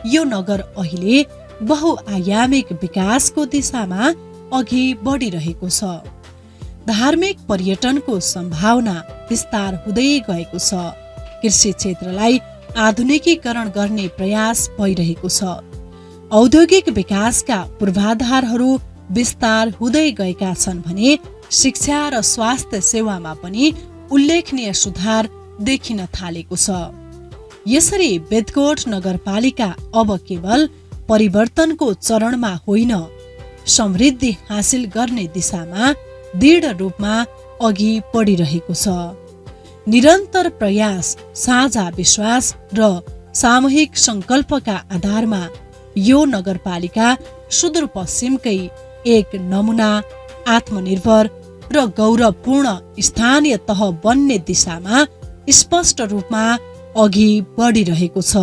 यो नगर अहिले बहुआयामिक विकासको दिशामा अघि बढिरहेको छ। धार्मिक पर्यटनको सम्भावना विस्तार हुँदै गएको छ। कृषि क्षेत्रलाई आधुनिकीकरण गर्ने प्रयास भइरहेको छ। औद्योगिक विकासका पूर्वाधारहरू विस्तार हुँदै गएका छन् भने शिक्षा र स्वास्थ्य सेवामा पनि उल्लेखनीय सुधार देखिन थालेको छ। यसरी बेतकोट नगरपालिका अब केवल परिवर्तनको चरणमा होइन, समृद्धि हासिल गर्ने दिशामा दृढ रूपमा अघि बढिरहेको छ। निरन्तर प्रयास, साझा विश्वास र सामूहिक संकल्पका आधारमा यो नगरपालिका सुदूरपश्चिमकै एक नमुना, आत्मनिर्भर र गौरवपूर्ण स्थानीय तह बन्ने दिशामा स्पष्ट रूपमा अघि बढिरहेको छ।